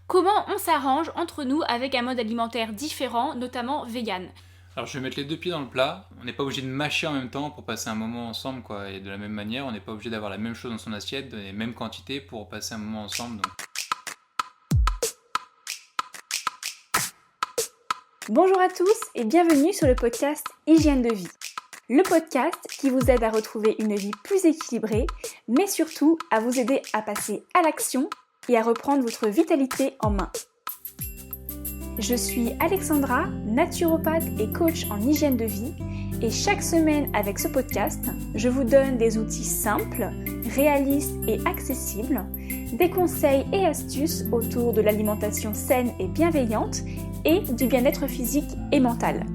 comment on s'arrange entre nous avec un mode alimentaire différent, notamment vegan. Alors je vais mettre les deux pieds dans le plat. On n'est pas obligé de mâcher en même temps pour passer un moment ensemble, quoi. Et de la même manière, on n'est pas obligé d'avoir la même chose dans son assiette, les mêmes quantités pour passer un moment ensemble. Donc. Bonjour à tous et bienvenue sur le podcast Hygiène de vie. Le podcast qui vous aide à retrouver une vie plus équilibrée, mais surtout à vous aider à passer à l'action et à reprendre votre vitalité en main. Je suis Alexandra, naturopathe et coach en hygiène de vie, et chaque semaine avec ce podcast, je vous donne des outils simples, réalistes et accessibles, des conseils et astuces autour de l'alimentation saine et bienveillante et du bien-être physique et mental.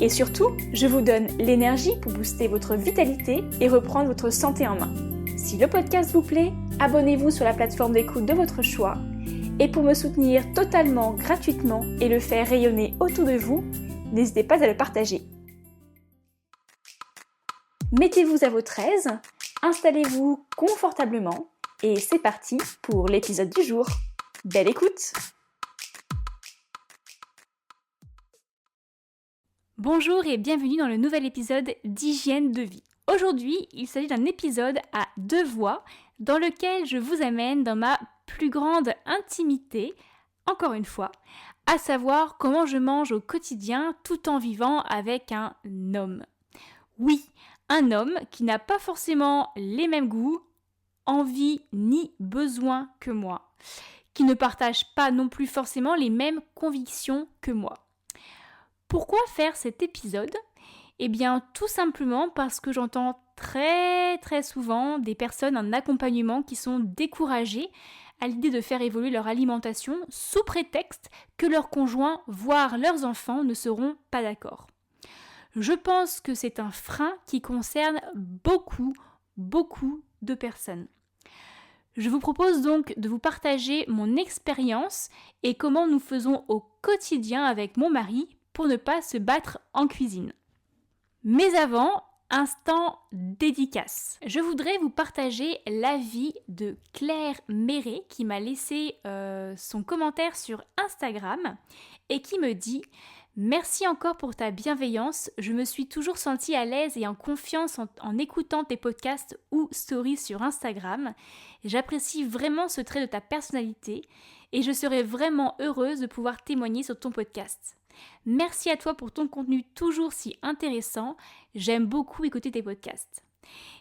Et surtout, je vous donne l'énergie pour booster votre vitalité et reprendre votre santé en main. Si le podcast vous plaît, abonnez-vous sur la plateforme d'écoute de votre choix. Et pour me soutenir totalement gratuitement et le faire rayonner autour de vous, n'hésitez pas à le partager. Mettez-vous à votre aise, installez-vous confortablement et c'est parti pour l'épisode du jour. Belle écoute! Bonjour et bienvenue dans le nouvel épisode d'Hygiène de vie. Aujourd'hui, il s'agit d'un épisode à deux voix dans lequel je vous amène dans ma plus grande intimité, encore une fois, à savoir comment je mange au quotidien tout en vivant avec un homme. Oui, un homme qui n'a pas forcément les mêmes goûts, envies ni besoins que moi, qui ne partage pas non plus forcément les mêmes convictions que moi. Pourquoi faire cet épisode ? Eh bien, tout simplement parce que j'entends très souvent des personnes en accompagnement qui sont découragées à l'idée de faire évoluer leur alimentation sous prétexte que leurs conjoints, voire leurs enfants, ne seront pas d'accord. Je pense que c'est un frein qui concerne beaucoup de personnes. Je vous propose donc de vous partager mon expérience et comment nous faisons au quotidien avec mon mari pour ne pas se battre en cuisine. Mais avant, instant dédicace. Je voudrais vous partager l'avis de Claire Méret qui m'a laissé son commentaire sur Instagram et qui me dit « Merci encore pour ta bienveillance, je me suis toujours sentie à l'aise et en confiance en écoutant tes podcasts ou stories sur Instagram. J'apprécie vraiment ce trait de ta personnalité et je serais vraiment heureuse de pouvoir témoigner sur ton podcast. Merci à toi pour ton contenu toujours si intéressant. J'aime beaucoup écouter tes podcasts. »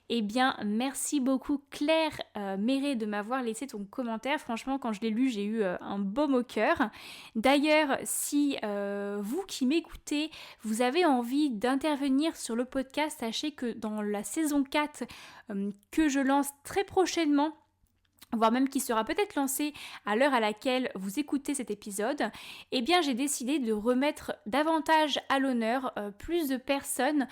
Eh bien, merci beaucoup Claire Méret de m'avoir laissé ton commentaire. Franchement, quand je l'ai lu, j'ai eu un baume au cœur. D'ailleurs, si vous qui m'écoutez, vous avez envie d'intervenir sur le podcast, sachez que dans la saison 4 que je lance très prochainement, voire même qui sera peut-être lancé à l'heure à laquelle vous écoutez cet épisode, eh bien j'ai décidé de remettre davantage à l'honneur plus de personnes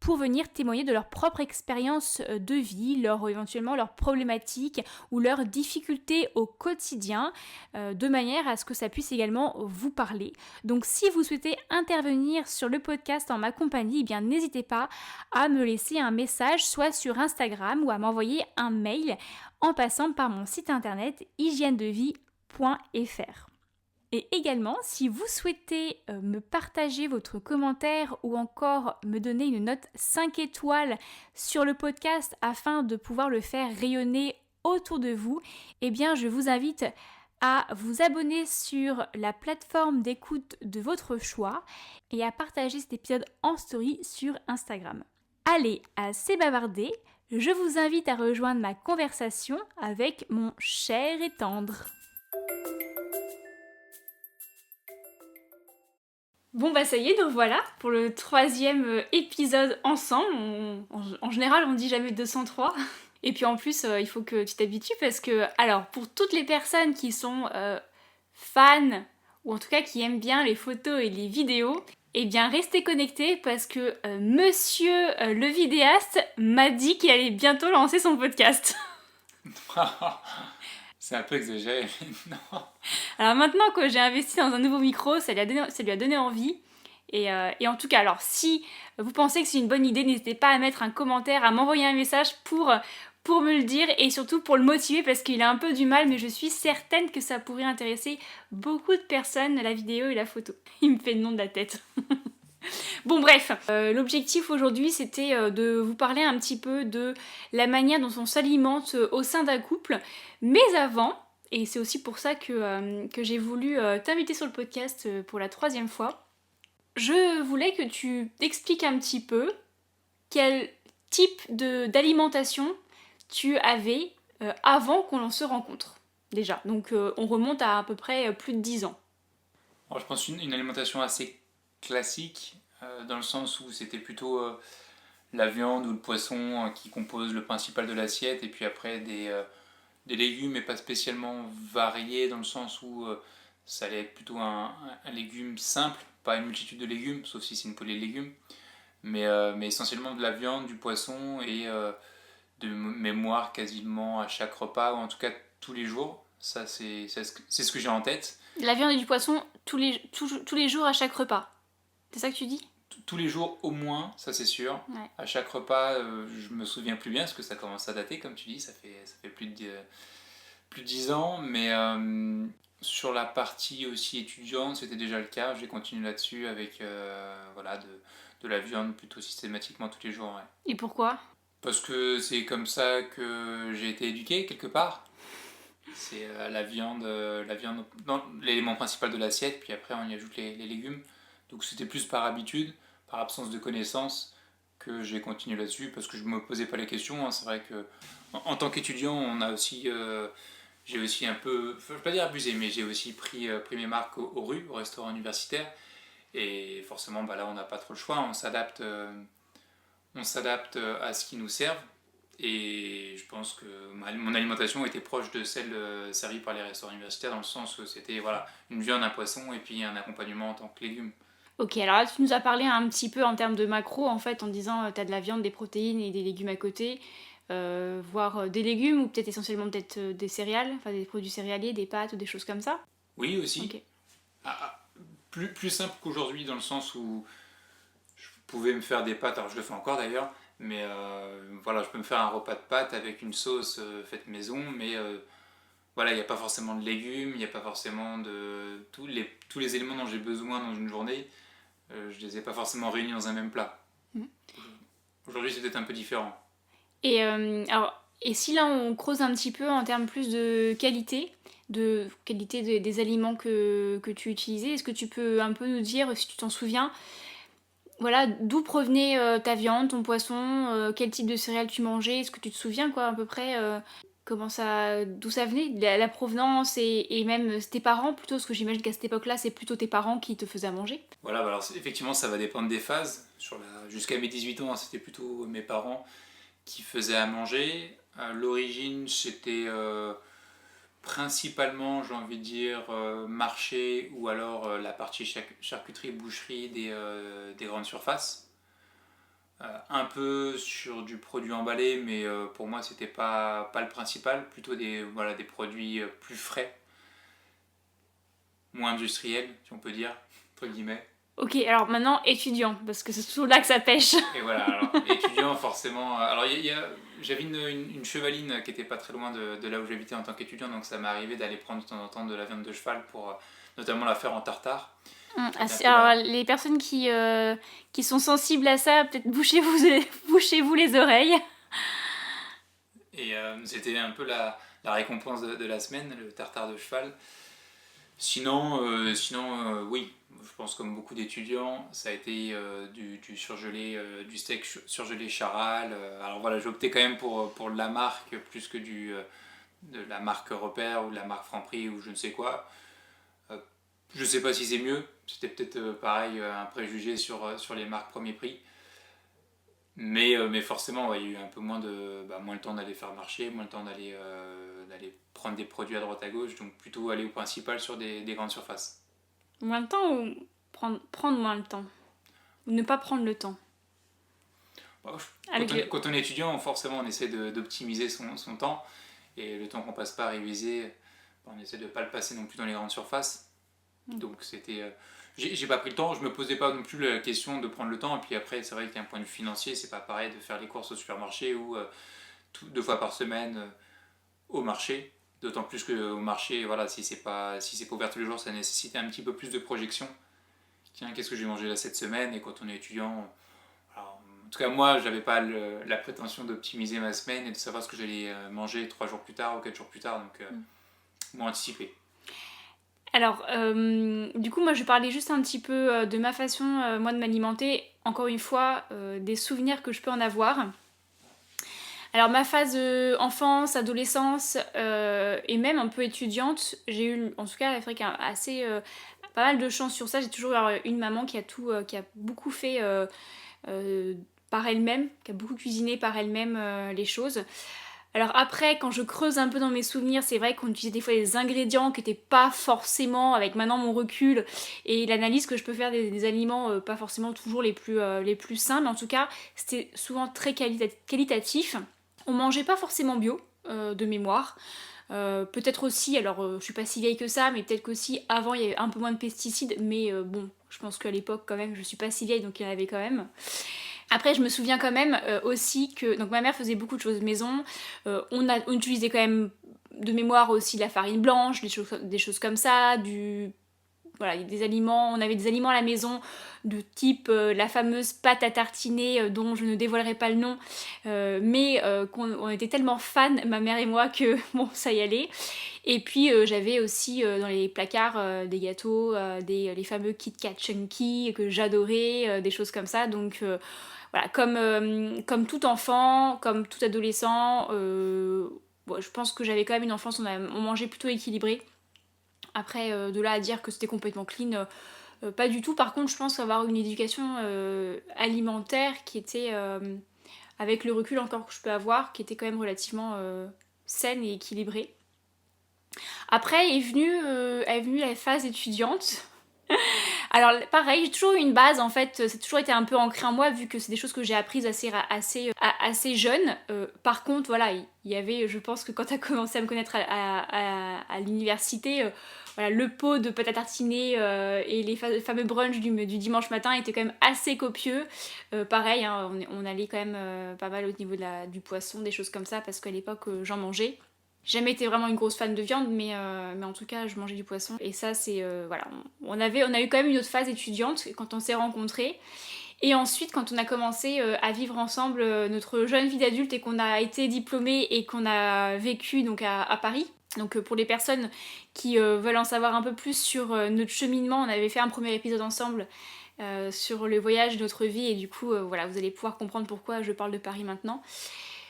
pour venir témoigner de leur propre expérience de vie, éventuellement leurs problématiques ou leurs difficultés au quotidien, de manière à ce que ça puisse également vous parler. Donc si vous souhaitez intervenir sur le podcast en ma compagnie, eh bien n'hésitez pas à me laisser un message soit sur Instagram ou à m'envoyer un mail en passant par mon site internet hygienedevie.fr. Et également, si vous souhaitez me partager votre commentaire ou encore me donner une note 5 étoiles sur le podcast afin de pouvoir le faire rayonner autour de vous, eh bien je vous invite à vous abonner sur la plateforme d'écoute de votre choix et à partager cet épisode en story sur Instagram. Allez, assez bavardé, je vous invite à rejoindre ma conversation avec mon cher et tendre. Bon bah ça y est, donc voilà, pour le 3e épisode ensemble. En général on dit jamais 203. Et puis en plus il faut que tu t'habitues parce que, alors pour toutes les personnes qui sont fans, ou en tout cas qui aiment bien les photos et les vidéos, eh bien restez connectés parce que monsieur le vidéaste m'a dit qu'il allait bientôt lancer son podcast. C'est un peu exagéré, mais non. Alors maintenant que j'ai investi dans un nouveau micro, ça lui a donné envie. Et en tout cas, alors si vous pensez que c'est une bonne idée, n'hésitez pas à mettre un commentaire, à m'envoyer un message pour pour me le dire et surtout pour le motiver parce qu'il a un peu du mal, mais je suis certaine que ça pourrait intéresser beaucoup de personnes, la vidéo et la photo. Il me fait le nom de la tête. Bon bref, l'objectif aujourd'hui c'était de vous parler un petit peu de la manière dont on s'alimente au sein d'un couple, mais avant, et c'est aussi pour ça que j'ai voulu t'inviter sur le podcast pour la 3e fois, je voulais que tu t'expliques un petit peu quel type d'alimentation tu avais avant qu'on se rencontre, déjà. Donc on remonte à peu près plus de 10 ans. Alors, je pense une alimentation assez classique, dans le sens où c'était plutôt la viande ou le poisson qui compose le principal de l'assiette, et puis après des légumes, mais pas spécialement variés, dans le sens où ça allait être plutôt un légume simple, pas une multitude de légumes, sauf si c'est une poêlée de légumes, mais essentiellement de la viande, du poisson et de mémoire quasiment à chaque repas, ou en tout cas tous les jours. Ça, c'est ce que j'ai en tête. La viande et du poisson tous les jours à chaque repas. C'est ça que tu dis? Tous les jours au moins, ça c'est sûr. Ouais. À chaque repas, je me souviens plus bien parce que ça commence à dater, comme tu dis, ça fait plus de 10 ans, mais sur la partie aussi étudiante, c'était déjà le cas. J'ai continué là-dessus avec voilà, de la viande plutôt systématiquement tous les jours. Ouais. Et pourquoi? Parce que c'est comme ça que j'ai été éduqué quelque part. C'est la viande dans l'élément principal de l'assiette, puis après on y ajoute les légumes. Donc c'était plus par habitude, par absence de connaissances, que j'ai continué là-dessus, parce que je ne me posais pas les questions. Hein. C'est vrai que en tant qu'étudiant, on a aussi, j'ai aussi un peu, je ne veux pas dire abusé, mais j'ai aussi pris mes marques au RU, au restaurant universitaire. Et forcément, bah là, on n'a pas trop le choix, on s'adapte à ce qui nous servent. Et je pense que mon alimentation était proche de celle servie par les restaurants universitaires, dans le sens où c'était voilà, une viande, un poisson et puis un accompagnement en tant que légumes. Ok, alors là tu nous as parlé un petit peu en termes de macro en fait en disant t'as de la viande, des protéines et des légumes à côté, voire des légumes ou peut-être essentiellement peut-être des céréales, enfin des produits céréaliers, des pâtes ou des choses comme ça. Oui, aussi. Ok. Plus simple qu'aujourd'hui, dans le sens où je pouvais me faire des pâtes, alors je le fais encore d'ailleurs, mais voilà, je peux me faire un repas de pâtes avec une sauce faite maison, mais voilà, il n'y a pas forcément de légumes, il n'y a pas forcément de tous les éléments dont j'ai besoin dans une journée, je les ai pas forcément réunis dans un même plat. Mhm. Aujourd'hui, c'est peut-être un peu différent. Et alors, et si là on creuse un petit peu en termes plus de qualité des aliments que tu utilisais, est-ce que tu peux un peu nous dire, si tu t'en souviens, voilà, d'où provenait ta viande, ton poisson, quel type de céréales tu mangeais, est-ce que tu te souviens quoi à peu près d'où ça venait, la provenance et même tes parents plutôt, parce que j'imagine qu'à cette époque-là c'est plutôt tes parents qui te faisaient à manger. Voilà, bah alors effectivement, ça va dépendre des phases. Jusqu'à mes 18 ans, c'était plutôt mes parents qui faisaient à manger. À l'origine, c'était principalement, j'ai envie de dire, marché ou alors la partie charcuterie, boucherie des grandes surfaces. Un peu sur du produit emballé, mais pour moi, c'était pas le principal. Plutôt voilà, des produits plus frais, moins industriels, si on peut dire, entre guillemets. Ok, alors maintenant étudiant, parce que c'est toujours là que ça pêche. Et voilà, alors étudiant forcément. Alors j'avais une chevaline qui était pas très loin de là où j'habitais en tant qu'étudiant, donc ça m'est arrivé d'aller prendre de temps en temps de la viande de cheval pour notamment la faire en tartare. Alors les personnes qui sont sensibles à ça, peut-être bouchez-vous les oreilles. Et c'était un peu la récompense de la semaine, le tartare de cheval. Sinon, oui, je pense comme beaucoup d'étudiants, ça a été du surgelé, du steak surgelé Charal. Alors voilà, j'ai opté quand même pour la marque plus que de la marque Repère ou de la marque Franprix ou je ne sais quoi. Je ne sais pas si c'est mieux, c'était peut-être pareil un préjugé sur les marques premier prix. Mais forcément, ouais, il y a eu un peu moins le temps d'aller faire marché, moins le temps d'aller prendre des produits à droite à gauche, donc plutôt aller au principal sur des grandes surfaces. Moins de temps ou prendre moins de temps? Ou ne pas prendre le temps? Quand on est étudiant, forcément, on essaie d'optimiser son temps, et le temps qu'on passe pas à réviser, on essaie de ne pas le passer non plus dans les grandes surfaces. Donc c'était... j'ai pas pris le temps, je me posais pas non plus la question de prendre le temps, et puis après, c'est vrai qu'un point de vue financier, c'est pas pareil de faire les courses au supermarché où 2 fois par semaine au marché. D'autant plus qu'au marché, voilà, si c'est pas ouvert tous les jours, ça nécessite un petit peu plus de projection. Tiens, qu'est-ce que j'ai mangé là cette semaine? Et quand on est étudiant, alors, en tout cas moi, j'avais pas la prétention d'optimiser ma semaine et de savoir ce que j'allais manger 3 jours plus tard ou 4 jours plus tard, donc moins anticipé. Alors, du coup, moi, je parlais juste un petit peu de ma façon, moi, de m'alimenter. Encore une fois, des souvenirs que je peux en avoir. Alors, ma phase enfance, adolescence et même un peu étudiante, j'ai eu, en tout cas, c'est vrai assez pas mal de chance sur ça. J'ai toujours eu une maman qui a beaucoup fait par elle-même, qui a beaucoup cuisiné par elle-même les choses. Alors après, quand je creuse un peu dans mes souvenirs, c'est vrai qu'on utilisait des fois des ingrédients qui n'étaient pas forcément, avec maintenant mon recul et l'analyse que je peux faire des aliments, pas forcément toujours les plus sains, mais en tout cas, c'était souvent très qualitatif. On mangeait pas forcément bio, de mémoire. Peut-être aussi, alors je suis pas si vieille que ça, mais peut-être qu'aussi avant il y avait un peu moins de pesticides, mais bon, je pense qu'à l'époque quand même, je suis pas si vieille donc il y en avait quand même. Après, je me souviens quand même aussi que donc ma mère faisait beaucoup de choses maison. On utilisait quand même de mémoire aussi de la farine blanche, des choses comme ça, voilà, des aliments. On avait des aliments à la maison de type la fameuse pâte à tartiner dont je ne dévoilerai pas le nom, mais qu'on était tellement fans, ma mère et moi, que bon, ça y allait. Et puis j'avais aussi dans les placards des gâteaux, les fameux Kit Kat Chunky que j'adorais, des choses comme ça. Donc voilà, comme tout enfant, comme tout adolescent, bon, je pense que j'avais quand même une enfance, on mangeait plutôt équilibré. Après, de là à dire que c'était complètement clean, pas du tout. Par contre, je pense avoir une éducation alimentaire qui était, avec le recul encore que je peux avoir, qui était quand même relativement saine et équilibrée. Après est venue la phase étudiante. Alors pareil, j'ai toujours eu une base en fait, c'est toujours été un peu ancré en moi vu que c'est des choses que j'ai apprises assez jeune. Par contre, voilà, il y avait, je pense que quand t'as commencé à me connaître à l'université, voilà, le pot de pâte à tartiner et les fameux brunchs du dimanche matin étaient quand même assez copieux. Pareil, hein, on allait quand même pas mal au niveau du poisson, des choses comme ça, parce qu'à l'époque j'en mangeais. J'ai jamais été vraiment une grosse fan de viande, mais en tout cas, je mangeais du poisson. Et ça, c'est... voilà, on a eu quand même une autre phase étudiante quand on s'est rencontrés. Et ensuite, quand on a commencé à vivre ensemble notre jeune vie d'adulte et qu'on a été diplômés et qu'on a vécu donc à Paris. Donc pour les personnes qui veulent en savoir un peu plus sur notre cheminement, on avait fait un premier épisode ensemble sur le voyage de notre vie. Et du coup, voilà, vous allez pouvoir comprendre pourquoi je parle de Paris maintenant.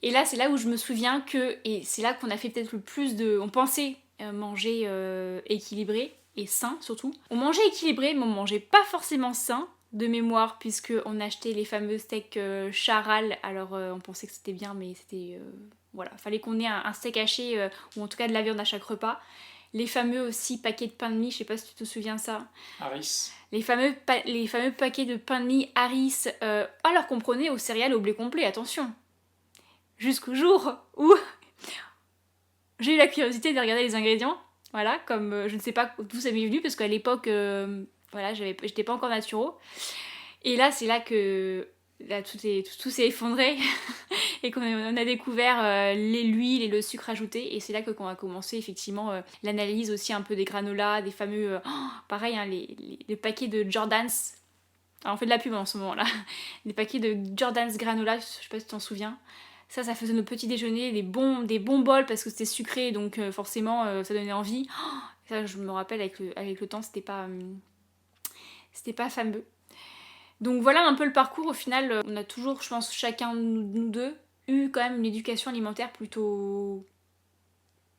Et là, c'est là où je me souviens que, et c'est là qu'on a fait peut-être le plus de... On pensait manger équilibré et sain surtout. On mangeait équilibré, mais on mangeait pas forcément sain de mémoire, puisqu'on achetait les fameux steaks Charal. Alors on pensait que c'était bien, mais c'était... voilà, fallait qu'on ait un steak haché, ou en tout cas de la viande à chaque repas. Les fameux aussi paquets de pain de mie, je sais pas si tu te souviens ça. Harris. Les fameux paquets de pain de mie Harris, alors qu'on prenait aux céréales au blé complet, attention. Jusqu'au jour où j'ai eu la curiosité de regarder les ingrédients, voilà, comme je ne sais pas d'où ça m'est venu, parce qu'à l'époque, voilà, j'étais pas encore naturo. Et là, c'est là que là, tout s'est effondré et qu'on a découvert l'huile et le sucre ajouté. Et c'est là qu'on a commencé effectivement l'analyse aussi un peu des granolas, des fameux, pareil, hein, les paquets de Jordans. Alors on fait de la pub en ce moment là. Des paquets de Jordans granola, je sais pas si tu t'en souviens. Ça faisait nos petits déjeuners, des bons bols parce que c'était sucré, donc forcément ça donnait envie. Oh, ça, je me rappelle avec le temps, c'était pas fameux. Donc voilà un peu le parcours. Au final, on a toujours, je pense, chacun de nous deux, eu quand même une éducation alimentaire plutôt,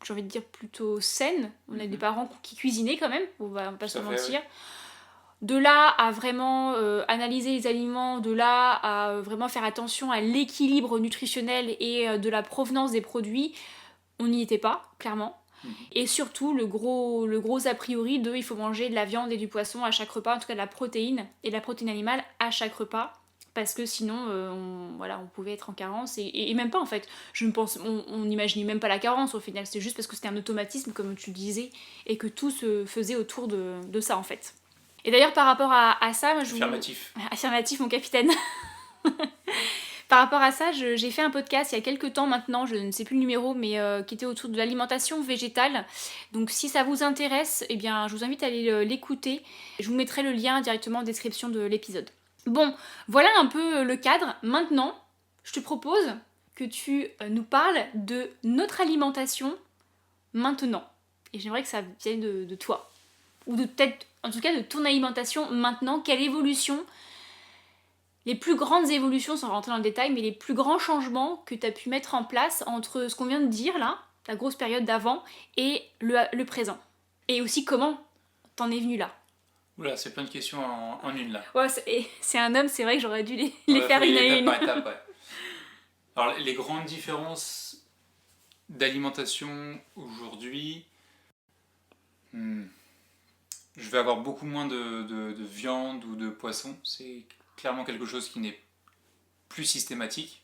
j'ai envie de dire, plutôt saine. On a des parents qui cuisinaient quand même, on va pas se mentir. Oui. De là à vraiment analyser les aliments, de là à vraiment faire attention à l'équilibre nutritionnel et de la provenance des produits, on n'y était pas, clairement. Et surtout, le gros a priori de il faut manger de la viande et du poisson à chaque repas, en tout cas de la protéine et de la protéine animale à chaque repas, parce que sinon, on pouvait être en carence, et même pas en fait. On n'imaginait même pas la carence au final, c'est juste parce que c'était un automatisme, comme tu le disais, et que tout se faisait autour de ça en fait. Et d'ailleurs, par rapport à ça, Affirmatif. Affirmatif, mon capitaine. Par rapport à ça, j'ai fait un podcast il y a quelques temps maintenant, je ne sais plus le numéro, mais qui était autour de l'alimentation végétale. Donc si ça vous intéresse, eh bien, je vous invite à aller l'écouter. Je vous mettrai le lien directement en description de l'épisode. Bon, voilà un peu le cadre. Maintenant, je te propose que tu nous parles de notre alimentation maintenant. Et j'aimerais que ça vienne de toi. Ou de peut-être, en tout cas, de ton alimentation maintenant. Quelle évolution, les plus grandes évolutions, sans rentrer dans le détail, mais les plus grands changements que tu as pu mettre en place entre ce qu'on vient de dire là, la grosse période d'avant, et le présent. Et aussi comment t'en es venu là. Oula, c'est plein de questions en une là. Ouais, c'est un homme, c'est vrai que j'aurais dû les faire une à une. Étape par étape, ouais. Alors, les grandes différences d'alimentation aujourd'hui, je vais avoir beaucoup moins de viande ou de poisson. C'est clairement quelque chose qui n'est plus systématique.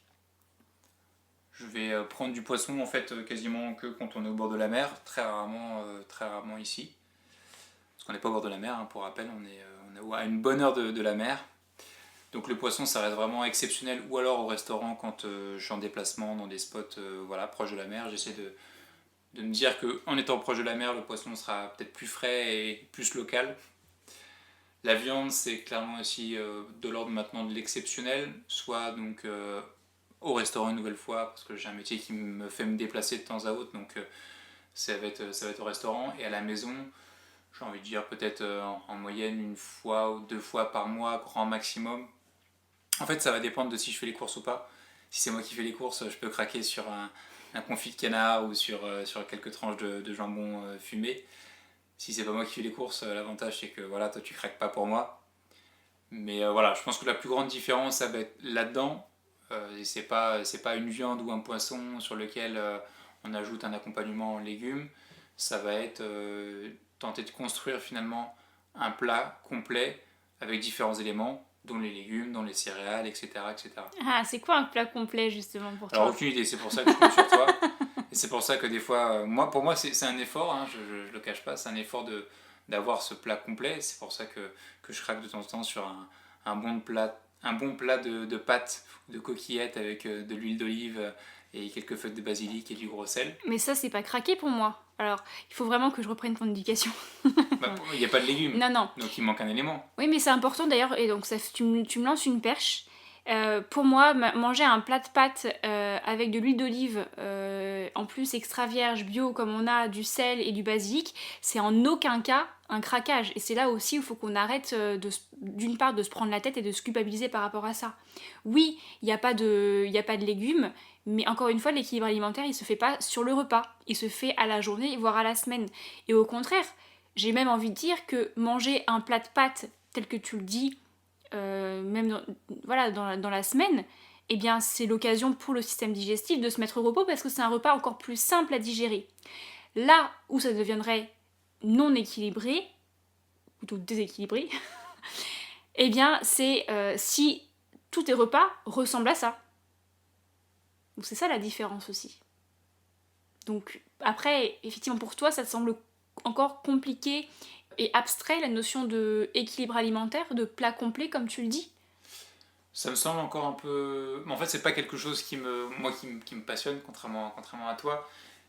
Je vais prendre du poisson en fait quasiment que quand on est au bord de la mer, très rarement ici. Parce qu'on n'est pas au bord de la mer, hein, pour rappel, on est à une bonne heure de la mer. Donc le poisson, ça reste vraiment exceptionnel, ou alors au restaurant quand je suis en déplacement dans des spots proches de la mer. J'essaie de me dire qu'en étant proche de la mer, le poisson sera peut-être plus frais et plus local. La viande, c'est clairement aussi de l'ordre maintenant de l'exceptionnel, soit donc au restaurant une nouvelle fois, parce que j'ai un métier qui me fait me déplacer de temps à autre, donc ça va être au restaurant, et à la maison, j'ai envie de dire peut-être en moyenne une fois ou 2 fois par mois, grand maximum. En fait, ça va dépendre de si je fais les courses ou pas. Si c'est moi qui fais les courses, je peux craquer sur un confit de canard ou sur quelques tranches de jambon fumé. Si c'est pas moi qui fais les courses, l'avantage c'est que voilà, toi tu craques pas pour moi. Mais voilà, je pense que la plus grande différence, ça va être là-dedans. Et c'est pas une viande ou un poisson sur lequel on ajoute un accompagnement en légumes. Ça va être tenter de construire finalement un plat complet avec différents éléments, dont les légumes, dont les céréales, etc. etc. Ah, c'est quoi un plat complet justement pour toi? Alors aucune idée, c'est pour ça que je compte sur toi. Et c'est pour ça que des fois, pour moi c'est un effort, hein, je le cache pas, c'est un effort d'avoir ce plat complet. C'est pour ça que je craque de temps en temps sur un bon plat de pâtes, de coquillettes avec de l'huile d'olive et quelques feuilles de basilic et du gros sel. Mais ça, c'est pas craqué pour moi. Alors, il faut vraiment que je reprenne ton éducation. Il n'y a pas de légumes, non. Donc il manque un élément. Oui, mais c'est important d'ailleurs, et donc tu me lances une perche. Pour moi, manger un plat de pâtes avec de l'huile d'olive, en plus extra vierge, bio, comme on a du sel et du basilic, c'est en aucun cas un craquage. Et c'est là aussi où il faut qu'on arrête d'une part de se prendre la tête et de se culpabiliser par rapport à ça. Oui, il n'y a pas de légumes, mais encore une fois, l'équilibre alimentaire, il se fait pas sur le repas. Il se fait à la journée, voire à la semaine. Et au contraire, j'ai même envie de dire que manger un plat de pâtes tel que tu le dis, même dans la semaine, eh bien c'est l'occasion pour le système digestif de se mettre au repos parce que c'est un repas encore plus simple à digérer. Là où ça deviendrait non équilibré, plutôt déséquilibré, eh bien c'est si tous tes repas ressemblent à ça. Donc c'est ça la différence aussi. Donc après, effectivement pour toi, ça te semble encore compliqué et abstrait la notion de équilibre alimentaire, de plat complet comme tu le dis? Ça me semble encore un peu... En fait, c'est pas quelque chose qui me passionne, contrairement à toi.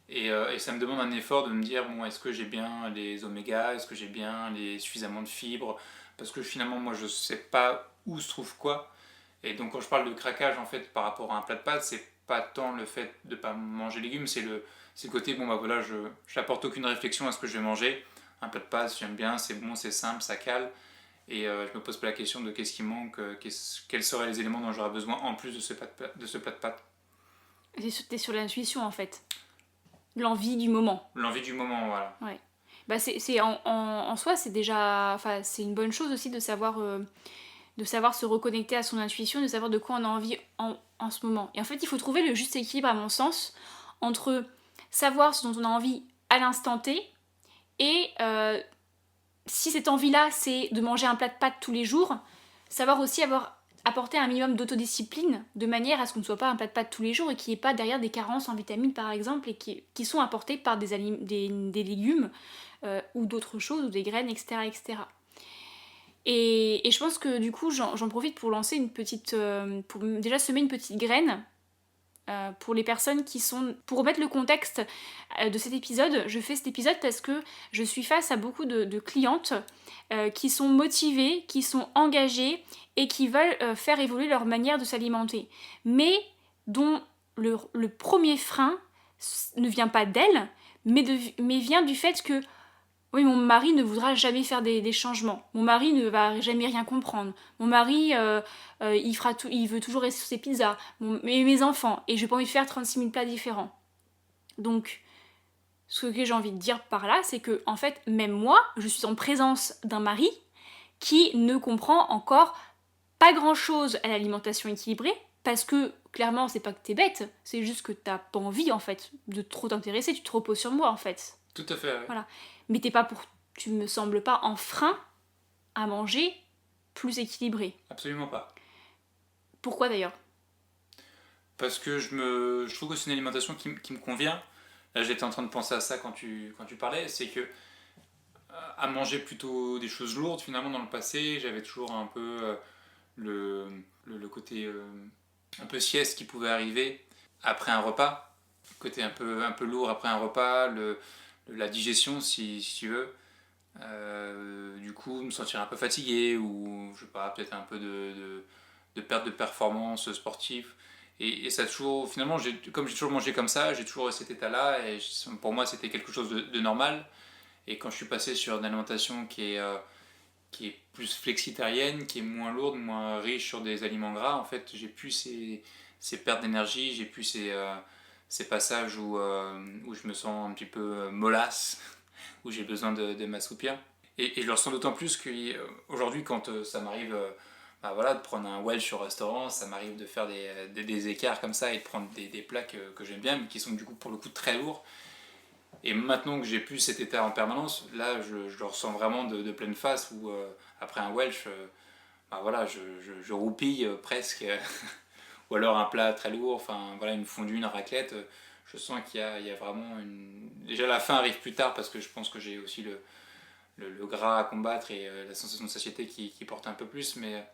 Et ça me demande un effort de me dire, bon, est-ce que j'ai bien les oméga, est-ce que j'ai bien suffisamment de fibres? Parce que finalement, moi, je sais pas où se trouve quoi. Et donc, quand je parle de craquage, en fait, par rapport à un plat de pâtes, c'est pas tant le fait de pas manger les légumes, c'est le côté, bon, bah voilà, je n'apporte aucune réflexion à ce que je vais manger. Un plat de pâtes, j'aime bien, c'est bon, c'est simple, ça cale. Et je me pose pas la question de qu'est-ce qui manque, quels seraient les éléments dont j'aurais besoin en plus de ce plat de pâtes. T'es sur l'intuition en fait. L'envie du moment. L'envie du moment, voilà. Ouais. Bah en soi, c'est déjà... Enfin, c'est une bonne chose aussi de savoir se reconnecter à son intuition, de savoir de quoi on a envie en ce moment. Et en fait, il faut trouver le juste équilibre, à mon sens, entre savoir ce dont on a envie à l'instant T et si cette envie-là, c'est de manger un plat de pâtes tous les jours, savoir aussi apporter un minimum d'autodiscipline de manière à ce qu'on ne soit pas un plat de pâtes tous les jours et qu'il n'y ait pas derrière des carences en vitamines par exemple et qui sont apportées par des légumes ou d'autres choses ou des graines, etc. etc. Et je pense que du coup, j'en profite pour lancer une petite. Pour déjà semer une petite graine pour les personnes qui sont... Pour remettre le contexte de cet épisode, je fais cet épisode parce que je suis face à beaucoup de clientes qui sont motivées, qui sont engagées et qui veulent faire évoluer leur manière de s'alimenter. Mais dont le premier frein ne vient pas d'elles, mais vient du fait que oui, mon mari ne voudra jamais faire des changements. Mon mari ne va jamais rien comprendre. Mon mari, il veut toujours rester sur ses pizzas. Mes enfants. Et j'ai pas envie de faire 36 000 plats différents. Donc, ce que j'ai envie de dire par là, c'est que, en fait, même moi, je suis en présence d'un mari qui ne comprend encore pas grand-chose à l'alimentation équilibrée. Parce que, clairement, c'est pas que t'es bête. C'est juste que t'as pas envie, en fait, de trop t'intéresser. Tu te reposes sur moi, en fait. Tout à fait, ouais. Voilà. Mais tu me sembles pas en frein à manger plus équilibré. Absolument pas. Pourquoi d'ailleurs? Parce que je trouve que c'est une alimentation qui me convient. Là, j'étais en train de penser à ça quand tu parlais. C'est que à manger plutôt des choses lourdes, finalement, dans le passé, j'avais toujours un peu le côté un peu sieste qui pouvait arriver après un repas. Côté un peu lourd après un repas, la digestion, si tu veux. Du coup, me sentir un peu fatigué ou, je sais pas, peut-être un peu de perte de performance sportive. Et ça a toujours, finalement, comme j'ai toujours mangé comme ça, j'ai toujours eu cet état-là et pour moi, c'était quelque chose de normal. Et quand je suis passé sur une alimentation qui est plus flexitarienne, qui est moins lourde, moins riche sur des aliments gras, en fait, j'ai plus ces pertes d'énergie, j'ai plus ces passages où je me sens un petit peu mollasse, où j'ai besoin de m'assoupir. Et je le ressens d'autant plus qu'aujourd'hui, quand ça m'arrive bah voilà, de prendre un Welsh au restaurant, ça m'arrive de faire des écarts comme ça et de prendre des plats que j'aime bien, mais qui sont du coup pour le coup très lourds. Et maintenant que j'ai plus cet état en permanence, là je le ressens vraiment de pleine face où après un Welsh, bah voilà, je roupille presque. Ou alors un plat très lourd, enfin voilà, une fondue, une raclette. Je sens il y a vraiment une... Déjà la faim arrive plus tard parce que je pense que j'ai aussi le gras à combattre et la sensation de satiété qui porte un peu plus, mais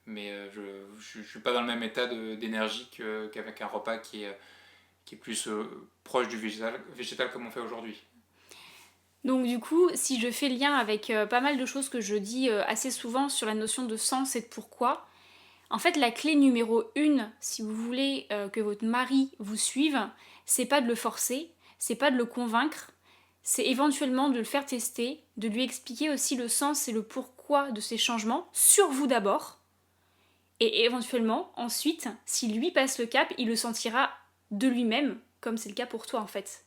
je ne suis pas dans le même état d'énergie qu'avec un repas qui est plus proche du végétal comme on fait aujourd'hui. Donc du coup, si je fais le lien avec pas mal de choses que je dis assez souvent sur la notion de sens et de pourquoi, en fait la clé numéro 1, si vous voulez que votre mari vous suive, c'est pas de le forcer, c'est pas de le convaincre, c'est éventuellement de le faire tester, de lui expliquer aussi le sens et le pourquoi de ces changements, sur vous d'abord, et éventuellement, ensuite, si lui passe le cap, il le sentira de lui-même, comme c'est le cas pour toi en fait.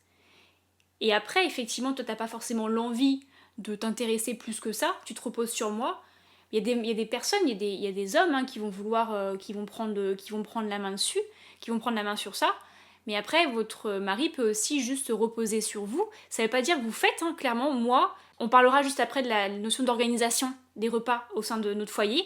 Et après, effectivement, toi, t'as pas forcément l'envie de t'intéresser plus que ça, tu te reposes sur moi. Il y a des personnes, il y a des hommes hein, qui vont vouloir, qui vont prendre la main dessus, qui vont prendre la main sur ça. Mais après, votre mari peut aussi juste se reposer sur vous. Ça veut pas dire que vous faites, hein, clairement. Moi, on parlera juste après de la notion d'organisation des repas au sein de notre foyer.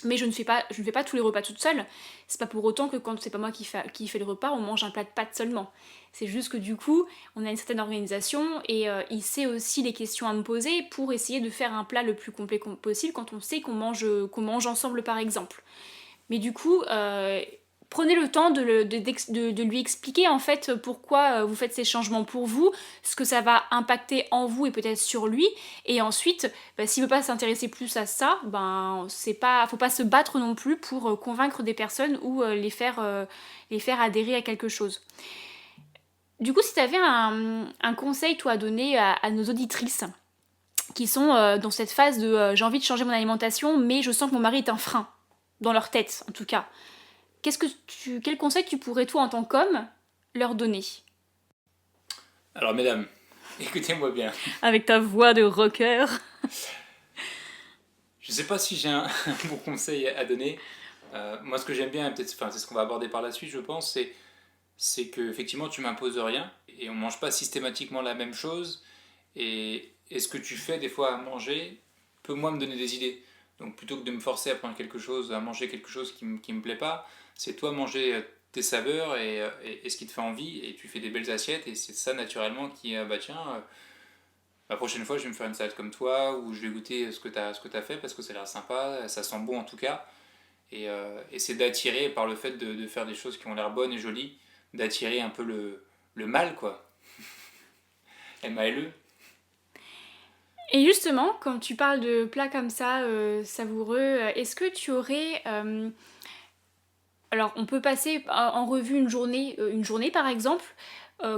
Mais je ne fais pas tous les repas toute seule. C'est pas pour autant que quand c'est pas moi qui fait le repas, on mange un plat de pâtes seulement. C'est juste que du coup, on a une certaine organisation et il sait aussi les questions à me poser pour essayer de faire un plat le plus complet possible quand on sait qu'on mange ensemble par exemple. Mais du coup, prenez le temps de lui expliquer en fait pourquoi vous faites ces changements pour vous, ce que ça va impacter en vous et peut-être sur lui. Et ensuite, bah, s'il ne veut pas s'intéresser plus à ça, ben faut pas se battre non plus pour convaincre des personnes ou les faire adhérer à quelque chose. Du coup, si tu avais un conseil toi à donner à nos auditrices qui sont dans cette phase de j'ai envie de changer mon alimentation, mais je sens que mon mari est un frein, dans leur tête en tout cas. Quel conseil tu pourrais, toi, en tant qu'homme, leur donner? Alors mesdames, écoutez-moi bien. Avec ta voix de rocker. Je ne sais pas si j'ai un bon conseil à donner. Moi, ce que j'aime bien, peut-être, enfin, c'est ce qu'on va aborder par la suite, je pense, c'est que effectivement, tu m'imposes rien et on mange pas systématiquement la même chose. Et ce que tu fais des fois à manger peut moi me donner des idées. Donc plutôt que de me forcer à prendre quelque chose, à manger quelque chose qui me plaît pas, c'est toi manger tes saveurs et ce qui te fait envie et tu fais des belles assiettes et c'est ça naturellement qui bah tiens La prochaine fois, je vais me faire une salade comme toi, ou je vais goûter ce que t'as fait parce que ça a l'air sympa, ça sent bon en tout cas. Et c'est d'attirer, par le fait de faire des choses qui ont l'air bonnes et jolies, d'attirer un peu le mal, quoi. MALE. Et justement, quand tu parles de plats comme ça, savoureux, est-ce que tu aurais... alors, on peut passer en revue une journée par exemple.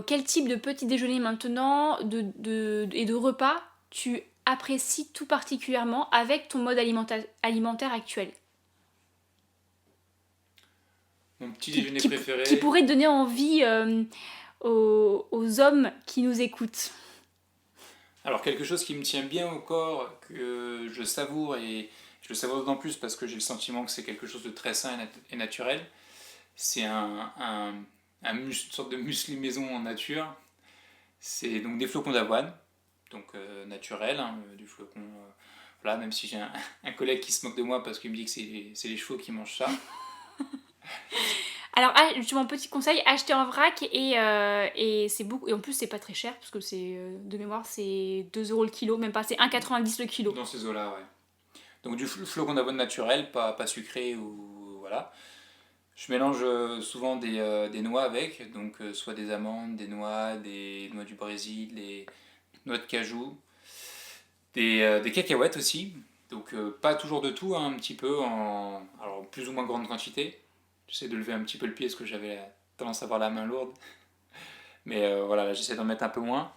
Quel type de petit déjeuner maintenant et de repas tu apprécies tout particulièrement avec ton mode alimentaire actuel Mon petit qui, déjeuner qui- qui préféré. pourrait donner envie aux hommes qui nous écoutent. Alors, quelque chose qui me tient bien au corps, que je savoure, et je le savoure d'autant plus parce que j'ai le sentiment que c'est quelque chose de très sain et naturel, c'est une sorte de muesli maison en nature. C'est donc des flocons d'avoine, donc naturel, hein, du flocon. Voilà, même si j'ai un collègue qui se moque de moi parce qu'il me dit que c'est les chevaux qui mangent ça. Alors, justement, petit conseil, acheter en vrac et c'est beaucoup. Et en plus, c'est pas très cher parce que c'est de mémoire, c'est 2 € le kilo, même pas, c'est 1,90 le kilo. Dans ces eaux-là, ouais. Donc du flocon d'avoine naturel, pas sucré ou voilà. Je mélange souvent des noix avec, donc soit des amandes, des noix du Brésil, des noix de cajou, des cacahuètes aussi. Donc pas toujours de tout, hein, un petit peu alors plus ou moins grande quantité. J'essaie de lever un petit peu le pied parce que j'avais tendance à avoir la main lourde. Mais voilà, là, j'essaie d'en mettre un peu moins.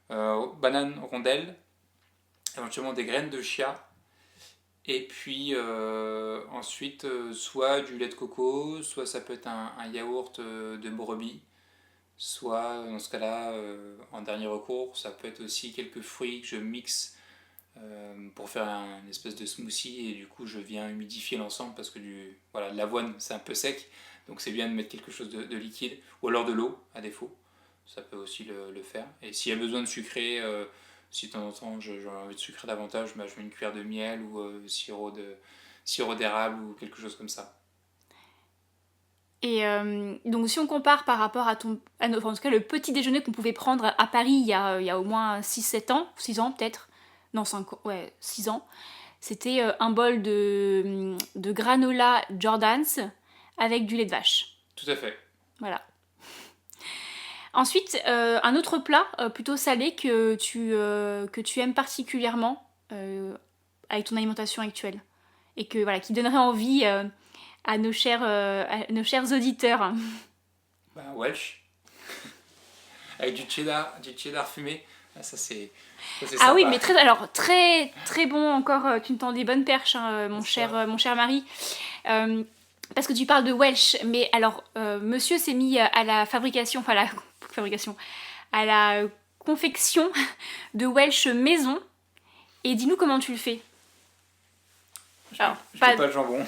Bananes rondelles, éventuellement des graines de chia. Et puis ensuite, soit du lait de coco, soit ça peut être un yaourt de brebis. Soit, dans ce cas-là, en dernier recours, ça peut être aussi quelques fruits que je mixe pour faire une espèce de smoothie et du coup je viens humidifier l'ensemble parce que voilà, l'avoine c'est un peu sec, donc c'est bien de mettre quelque chose de liquide ou alors de l'eau à défaut, ça peut aussi le faire. Et s'il y a besoin de sucrer, si de temps en temps j'ai envie de sucrer davantage, bah, je mets une cuillère de miel ou sirop d'érable ou quelque chose comme ça. Et donc, si on compare par rapport enfin, en tout cas, le petit déjeuner qu'on pouvait prendre à Paris il y a au moins 6 7 ans, 6 ans peut-être, non, 5 ans, ouais, 6 ans, c'était un bol de granola Jordans avec du lait de vache. Tout à fait. Voilà. Ensuite, un autre plat plutôt salé que tu aimes particulièrement avec ton alimentation actuelle et voilà, qui donnerait envie à nos chers auditeurs. Bah, Welsh, avec du cheddar fumé, ah, ça c'est Ah oui, sympa. mais très très bon encore, tu me tends des bonnes perches, hein, N'est-ce pas? mon cher mari. Euh, Parce que tu parles de Welsh, mais alors, monsieur s'est mis à la fabrication, enfin la fabrication, à la confection de Welsh maison. Et dis-nous comment tu le fais. Alors, Je mets pas le jambon.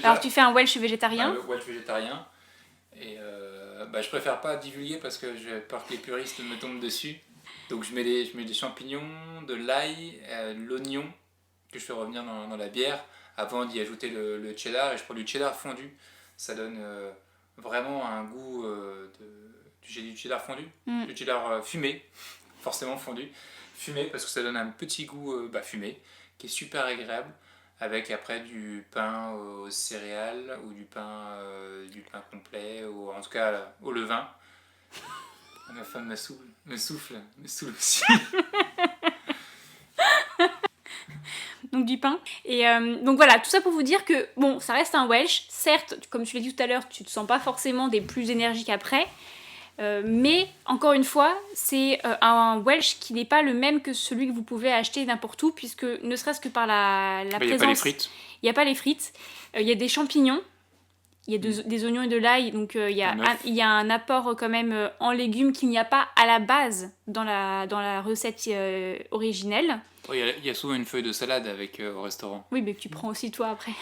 alors Déjà, tu fais un Welsh végétarien. le Welsh végétarien. Et bah, je préfère pas divulguer parce que j'ai peur que les puristes me tombent dessus. Donc je mets des champignons, de l'ail, l'oignon que je fais revenir dans la bière avant d'y ajouter le cheddar. Et je prends du cheddar fondu. Ça donne vraiment un goût j'ai du cheddar fondu, Mm. du cheddar fumé, forcément fondu. Fumé parce que ça donne un petit goût fumé qui est super agréable avec après du pain aux céréales ou du pain complet ou en tout cas au levain. Ma femme me souffle aussi. Donc du pain. Et donc voilà, tout ça pour vous dire que, bon, ça reste un Welsh. Certes, comme tu l'as dit tout à l'heure, tu te sens pas forcément des plus énergiques après. Mais encore une fois, c'est un Welsh qui n'est pas le même que celui que vous pouvez acheter n'importe où, puisque ne serait-ce que par la Il n'y a présence... pas les frites. Il n'y a pas les frites. Il y a des champignons. Il y a des oignons et de l'ail, donc il y a un apport quand même en légumes qu'il n'y a pas à la base dans la recette originelle. Oh, il y a souvent une feuille de salade avec au restaurant. Oui, mais que tu prends aussi toi après.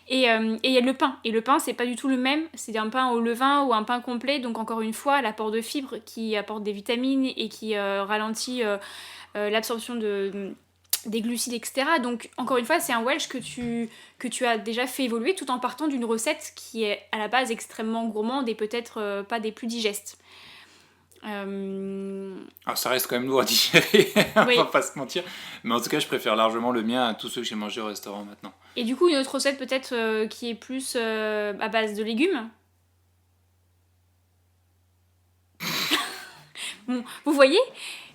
Et il y a le pain. Et le pain, c'est pas du tout le même. C'est un pain au levain ou un pain complet. Donc encore une fois, l'apport de fibres qui apporte des vitamines et qui ralentit l'absorption des glucides, etc. Donc encore une fois, c'est un Welsh que tu as déjà fait évoluer tout en partant d'une recette qui est à la base extrêmement gourmande et peut-être pas des plus digestes. Alors ça reste quand même lourd à digérer, on Oui. va pas se mentir. Mais en tout cas, je préfère largement le mien à tous ceux que j'ai mangés au restaurant maintenant. Et du coup, une autre recette peut-être qui est plus à base de légumes. Bon, vous voyez?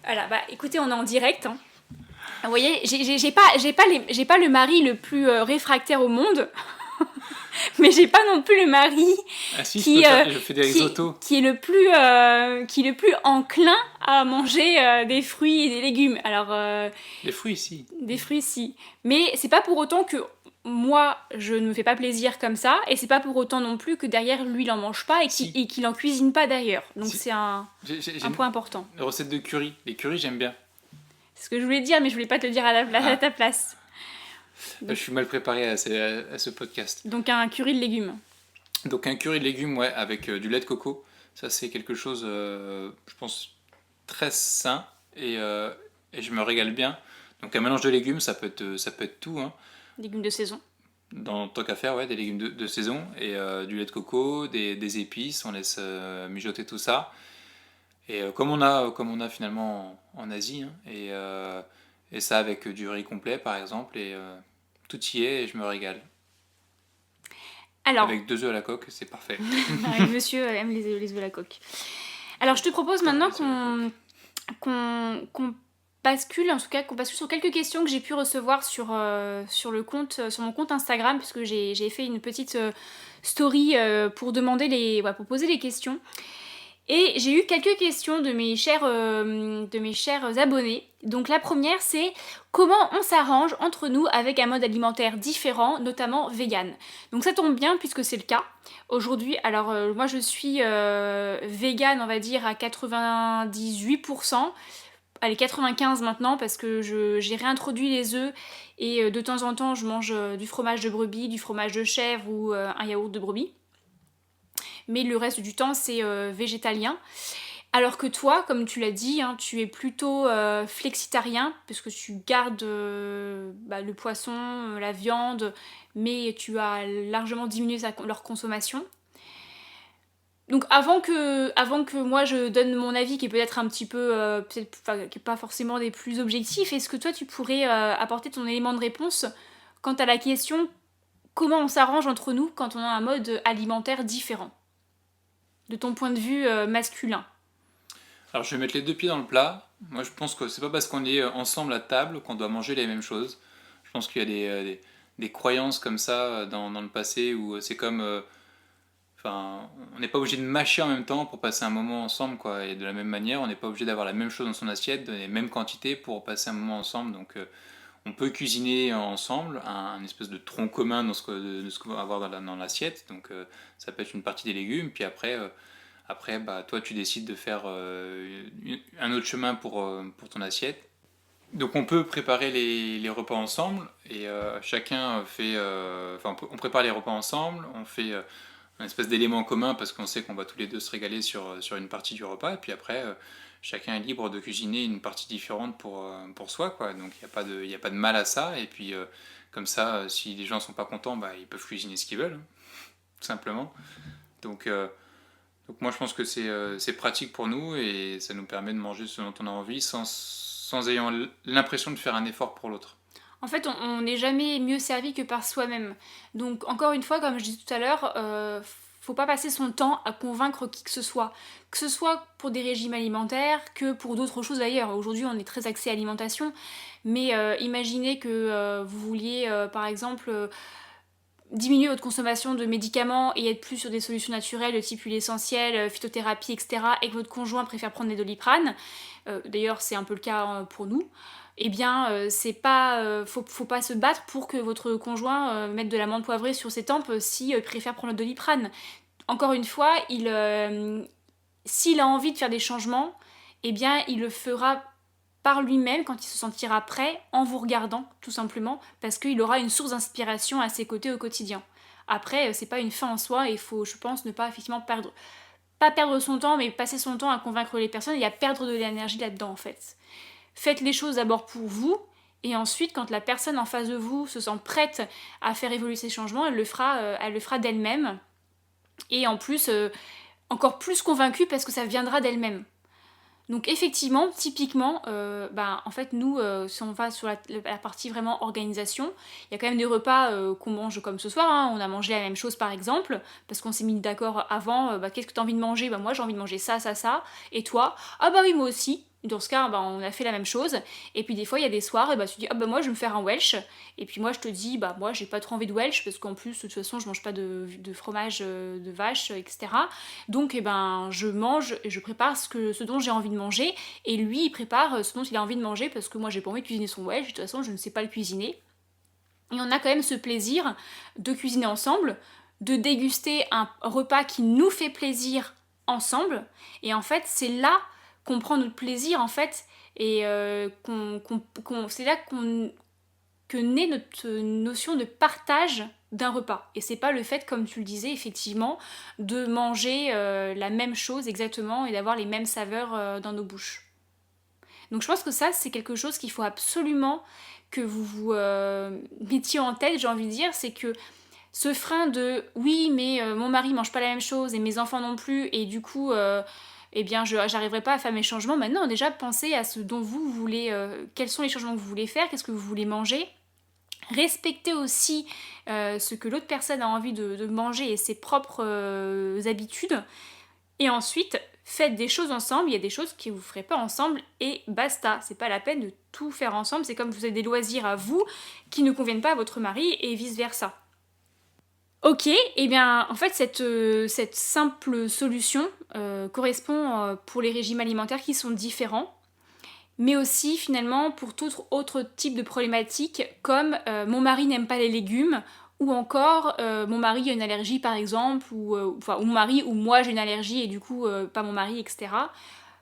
Voilà, bah écoutez, on est en direct. Hein. Vous voyez, j'ai pas le mari le plus réfractaire au monde, mais j'ai pas non plus le mari Ah si, qui, je fais des risottos. qui est le plus enclin à manger des fruits et des légumes. Alors, Les fruits, si. des fruits, si. Mais c'est pas pour autant que moi, je ne me fais pas plaisir comme ça, et c'est pas pour autant non plus que derrière, lui, il en mange pas Si. et qu'il en cuisine pas d'ailleurs. Donc Si. c'est un J'ai point important. une recette de curry. Les currys, j'aime bien. C'est ce que je voulais dire, mais je voulais pas te le dire à ta place. Je suis mal préparé à ce podcast. Donc un curry de légumes. Donc un curry de légumes, ouais, avec du lait de coco. Ça, c'est quelque chose, je pense, très sain et je me régale bien. Donc un mélange de légumes, ça peut être tout, hein. Légumes de saison. Dans tant qu'à faire, ouais, des légumes de saison et du lait de coco, des épices, on laisse mijoter tout ça. Et comme on a finalement en Asie, hein, et ça avec du riz complet par exemple, et tout y est et je me régale. Alors, Avec 2 œufs à la coque, c'est parfait. monsieur aime les œufs à la coque. Alors je te propose maintenant qu'on bascule, en tout cas qu'on bascule sur quelques questions que j'ai pu recevoir sur sur mon compte Instagram, puisque j'ai fait une petite story pour pour poser les questions. Et j'ai eu quelques questions de mes chers abonnés. Donc la première, c'est comment on s'arrange entre nous avec un mode alimentaire différent, notamment vegan. Donc ça tombe bien puisque c'est le cas. Aujourd'hui, alors moi je suis vegan, on va dire à 98%. Allez, 95 maintenant parce que j'ai réintroduit les œufs et de temps en temps je mange du fromage de brebis, du fromage de chèvre ou un yaourt de brebis. Mais le reste du temps c'est végétalien. Alors que toi, comme tu l'as dit, hein, tu es plutôt flexitarien, parce que tu gardes le poisson, la viande, mais tu as largement diminué leur consommation. Donc avant que moi je donne mon avis qui est peut-être un petit peu, qui n'est pas forcément des plus objectifs, est-ce que toi tu pourrais apporter ton élément de réponse quant à la question comment on s'arrange entre nous quand on a un mode alimentaire différent, de ton point de vue masculin? Alors je vais mettre les 2 pieds dans le plat. Moi je pense que c'est pas parce qu'on est ensemble à table qu'on doit manger les mêmes choses. Je pense qu'il y a des croyances comme ça dans le passé où c'est comme... Enfin, on n'est pas obligé de mâcher en même temps pour passer un moment ensemble, quoi. Et de la même manière, on n'est pas obligé d'avoir la même chose dans son assiette, les mêmes quantités pour passer un moment ensemble. Donc on peut cuisiner ensemble, un espèce de tronc commun de ce qu'on va avoir dans l'assiette. Donc ça peut être une partie des légumes, puis après, bah, toi, tu décides de faire un autre chemin pour ton assiette. Donc, on peut préparer les repas ensemble et chacun fait. Enfin, on prépare les repas ensemble, on fait un espèce d'élément commun parce qu'on sait qu'on va tous les deux se régaler sur une partie du repas. Et puis après, chacun est libre de cuisiner une partie différente pour soi, quoi. Donc, il n'y a pas de mal à ça. Et puis, comme ça, si les gens ne sont pas contents, bah, ils peuvent cuisiner ce qu'ils veulent, hein, tout simplement. Donc moi je pense que c'est pratique pour nous et ça nous permet de manger ce dont on a envie sans ayant l'impression de faire un effort pour l'autre. En fait, on n'est jamais mieux servi que par soi-même. Donc, encore une fois, comme je disais tout à l'heure, faut pas passer son temps à convaincre qui que ce soit. Que ce soit pour des régimes alimentaires, que pour d'autres choses d'ailleurs. Aujourd'hui, on est très axé alimentation. Mais imaginez que vous vouliez, par exemple, diminuer votre consommation de médicaments et être plus sur des solutions naturelles de type huile essentielle, phytothérapie, etc. et que votre conjoint préfère prendre des Doliprane, d'ailleurs c'est un peu le cas pour nous, eh bien faut pas se battre pour que votre conjoint mette de l'amande poivrée sur ses tempes s'il préfère prendre le Doliprane. Encore une fois, s'il a envie de faire des changements, eh bien il le fera par lui-même quand il se sentira prêt en vous regardant tout simplement parce qu'il aura une source d'inspiration à ses côtés au quotidien. Après c'est pas une fin en soi et il faut je pense ne pas effectivement pas perdre son temps mais passer son temps à convaincre les personnes et à perdre de l'énergie là-dedans en fait. Faites les choses d'abord pour vous et ensuite quand la personne en face de vous se sent prête à faire évoluer ces changements elle le fera d'elle-même et en plus encore plus convaincue parce que ça viendra d'elle-même. Donc effectivement, typiquement, en fait nous, si on va sur la partie vraiment organisation, il y a quand même des repas qu'on mange comme ce soir, hein. On a mangé la même chose par exemple, parce qu'on s'est mis d'accord avant, qu'est-ce que tu as envie de manger? Moi j'ai envie de manger ça, ça, ça, et toi? Ah bah oui moi aussi. Dans ce cas, on a fait la même chose. Et puis des fois, il y a des soirs, et tu dis, ah bah moi je vais me faire un Welsh. Et puis moi je te dis, moi j'ai pas trop envie de Welsh, parce qu'en plus, de toute façon, je mange pas de fromage de vache, etc. Donc je mange et je prépare ce dont j'ai envie de manger. Et lui, il prépare ce dont il a envie de manger, parce que moi j'ai pas envie de cuisiner son Welsh, de toute façon, je ne sais pas le cuisiner. Et on a quand même ce plaisir de cuisiner ensemble, de déguster un repas qui nous fait plaisir ensemble. Et en fait, c'est là qu'on prend notre plaisir, en fait, et c'est là que naît notre notion de partage d'un repas. Et c'est pas le fait, comme tu le disais, effectivement, de manger la même chose exactement et d'avoir les mêmes saveurs dans nos bouches. Donc je pense que ça, c'est quelque chose qu'il faut absolument que vous mettiez en tête, j'ai envie de dire, c'est que ce frein de oui, mais mon mari mange pas la même chose et mes enfants non plus, et du coup, j'arriverai pas à faire mes changements. Maintenant, déjà, pensez à ce dont vous voulez, quels sont les changements que vous voulez faire, qu'est-ce que vous voulez manger. Respectez aussi ce que l'autre personne a envie de manger et ses propres habitudes. Et ensuite, faites des choses ensemble. Il y a des choses que vous ne ferez pas ensemble et basta. C'est pas la peine de tout faire ensemble. C'est comme vous avez des loisirs à vous qui ne conviennent pas à votre mari et vice versa. Ok, et bien en fait cette simple solution correspond pour les régimes alimentaires qui sont différents, mais aussi finalement pour tout autre type de problématiques comme mon mari n'aime pas les légumes, ou encore mon mari a une allergie par exemple, ou mon mari ou moi j'ai une allergie et du coup pas mon mari, etc.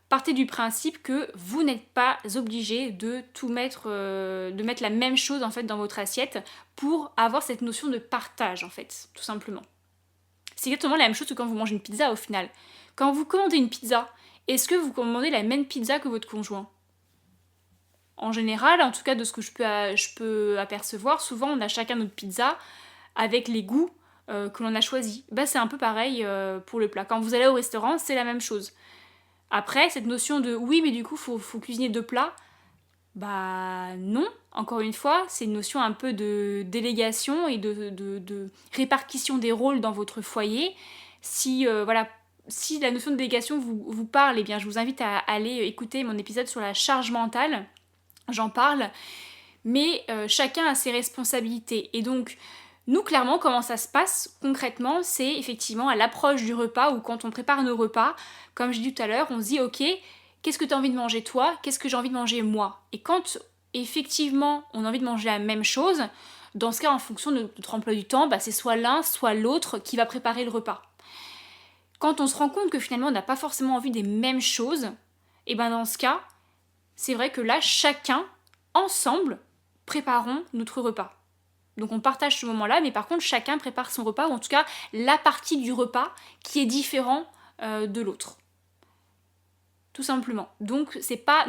Partez du principe que vous n'êtes pas obligé de tout mettre, de mettre la même chose en fait dans votre assiette pour avoir cette notion de partage en fait, tout simplement. C'est exactement la même chose que quand vous mangez une pizza au final. Quand vous commandez une pizza, est-ce que vous commandez la même pizza que votre conjoint ? En général, en tout cas de ce que je peux apercevoir, souvent on a chacun notre pizza avec les goûts que l'on a choisis. C'est un peu pareil pour le plat. Quand vous allez au restaurant, c'est la même chose. Après, cette notion de oui, mais du coup, faut cuisiner 2 plats, non. Encore une fois, c'est une notion un peu de délégation et de répartition des rôles dans votre foyer. Si la notion de délégation vous parle, je vous invite à aller écouter mon épisode sur la charge mentale. J'en parle. Mais chacun a ses responsabilités. Et donc, nous, clairement, comment ça se passe concrètement, c'est effectivement à l'approche du repas ou quand on prépare nos repas, comme je dis tout à l'heure, on se dit ok, qu'est-ce que tu as envie de manger toi, qu'est-ce que j'ai envie de manger moi. Et quand effectivement on a envie de manger la même chose, dans ce cas, en fonction de notre emploi du temps, c'est soit l'un, soit l'autre qui va préparer le repas. Quand on se rend compte que finalement on n'a pas forcément envie des mêmes choses, et dans ce cas, c'est vrai que là, chacun, ensemble, préparons notre repas. Donc on partage ce moment-là, mais par contre chacun prépare son repas, ou en tout cas la partie du repas qui est différent de l'autre. Tout simplement. Donc c'est pas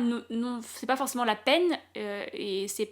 forcément la peine et faut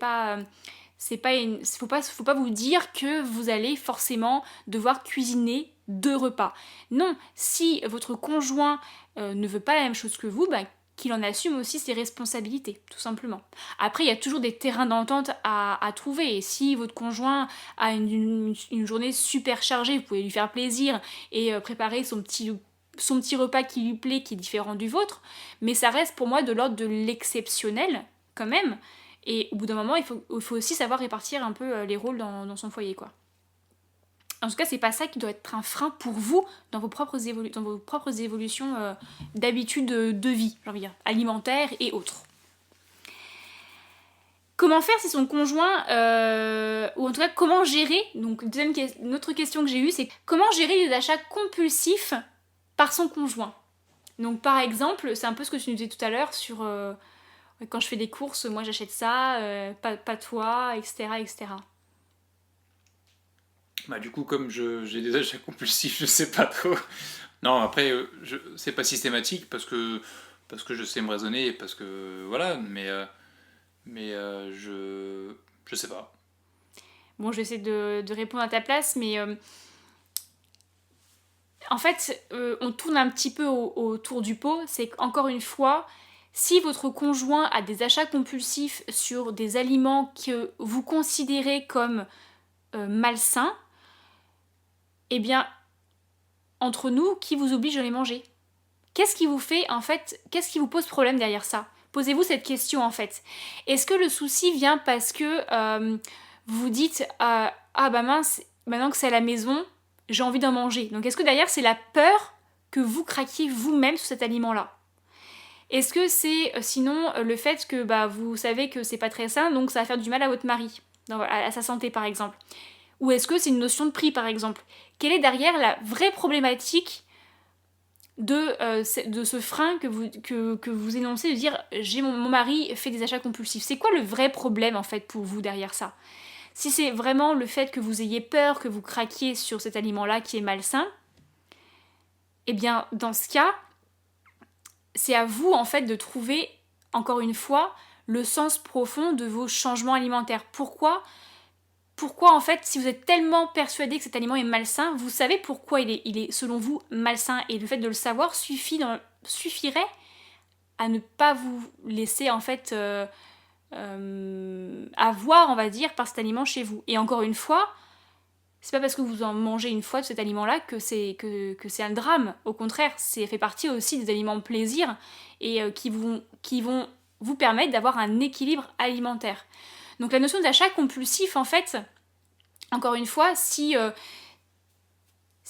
pas vous dire que vous allez forcément devoir cuisiner 2 repas. Non, si votre conjoint ne veut pas la même chose que vous, qu'il en assume aussi ses responsabilités, tout simplement. Après, il y a toujours des terrains d'entente à trouver. Et si votre conjoint a une journée super chargée, vous pouvez lui faire plaisir et préparer son petit repas qui lui plaît, qui est différent du vôtre. Mais ça reste pour moi de l'ordre de l'exceptionnel, quand même. Et au bout d'un moment, il faut aussi savoir répartir un peu les rôles dans son foyer, quoi. En tout cas, c'est pas ça qui doit être un frein pour vous dans vos propres évolutions d'habitudes de vie, j'ai envie de dire, alimentaires et autres. Comment faire si son conjoint, ou en tout cas comment gérer, donc une autre question que j'ai eue, c'est comment gérer les achats compulsifs par son conjoint. Donc par exemple, c'est un peu ce que tu nous disais tout à l'heure sur quand je fais des courses, moi j'achète ça, pas toi, etc., etc. Du coup, comme j'ai des achats compulsifs, je sais pas trop. Non, après, c'est pas systématique parce que je sais me raisonner, parce que voilà, mais je sais pas. Bon, je vais essayer de répondre à ta place, mais en fait, on tourne un petit peu autour du pot. C'est qu'encore une fois, Si votre conjoint a des achats compulsifs sur des aliments que vous considérez comme malsains, eh bien, entre nous, qui vous oblige à les manger? Qu'est-ce qui vous fait, en fait, qu'est-ce qui vous pose problème derrière ça? Posez-vous cette question, en fait. Est-ce que le souci vient parce que vous vous dites ah bah mince, maintenant que c'est à la maison, j'ai envie d'en manger. Donc est-ce que derrière c'est la peur que vous craquiez vous-même sur cet aliment-là? Est-ce que c'est sinon le fait que bah, vous savez que c'est pas très sain, donc ça va faire du mal à votre mari, à sa santé par exemple? Ou est-ce que c'est une notion de prix par exemple? Quelle est derrière la vraie problématique de ce frein que vous énoncez, de dire mon mari fait des achats compulsifs? C'est quoi le vrai problème en fait pour vous derrière ça? Si c'est vraiment le fait que vous ayez peur que vous craquiez sur cet aliment-là qui est malsain, eh bien dans ce cas, c'est à vous en fait de trouver, encore une fois, le sens profond de vos changements alimentaires. Pourquoi en fait, si vous êtes tellement persuadé que cet aliment est malsain, vous savez pourquoi il est selon vous malsain, et le fait de le savoir suffirait à ne pas vous laisser en fait avoir, on va dire, par cet aliment chez vous. Et encore une fois, c'est pas parce que vous en mangez une fois de cet aliment-là que c'est un drame. Au contraire, c'est fait partie aussi des aliments de plaisir et qui vont vous permettre d'avoir un équilibre alimentaire. Donc la notion d'achat compulsif, en fait, encore une fois, c'est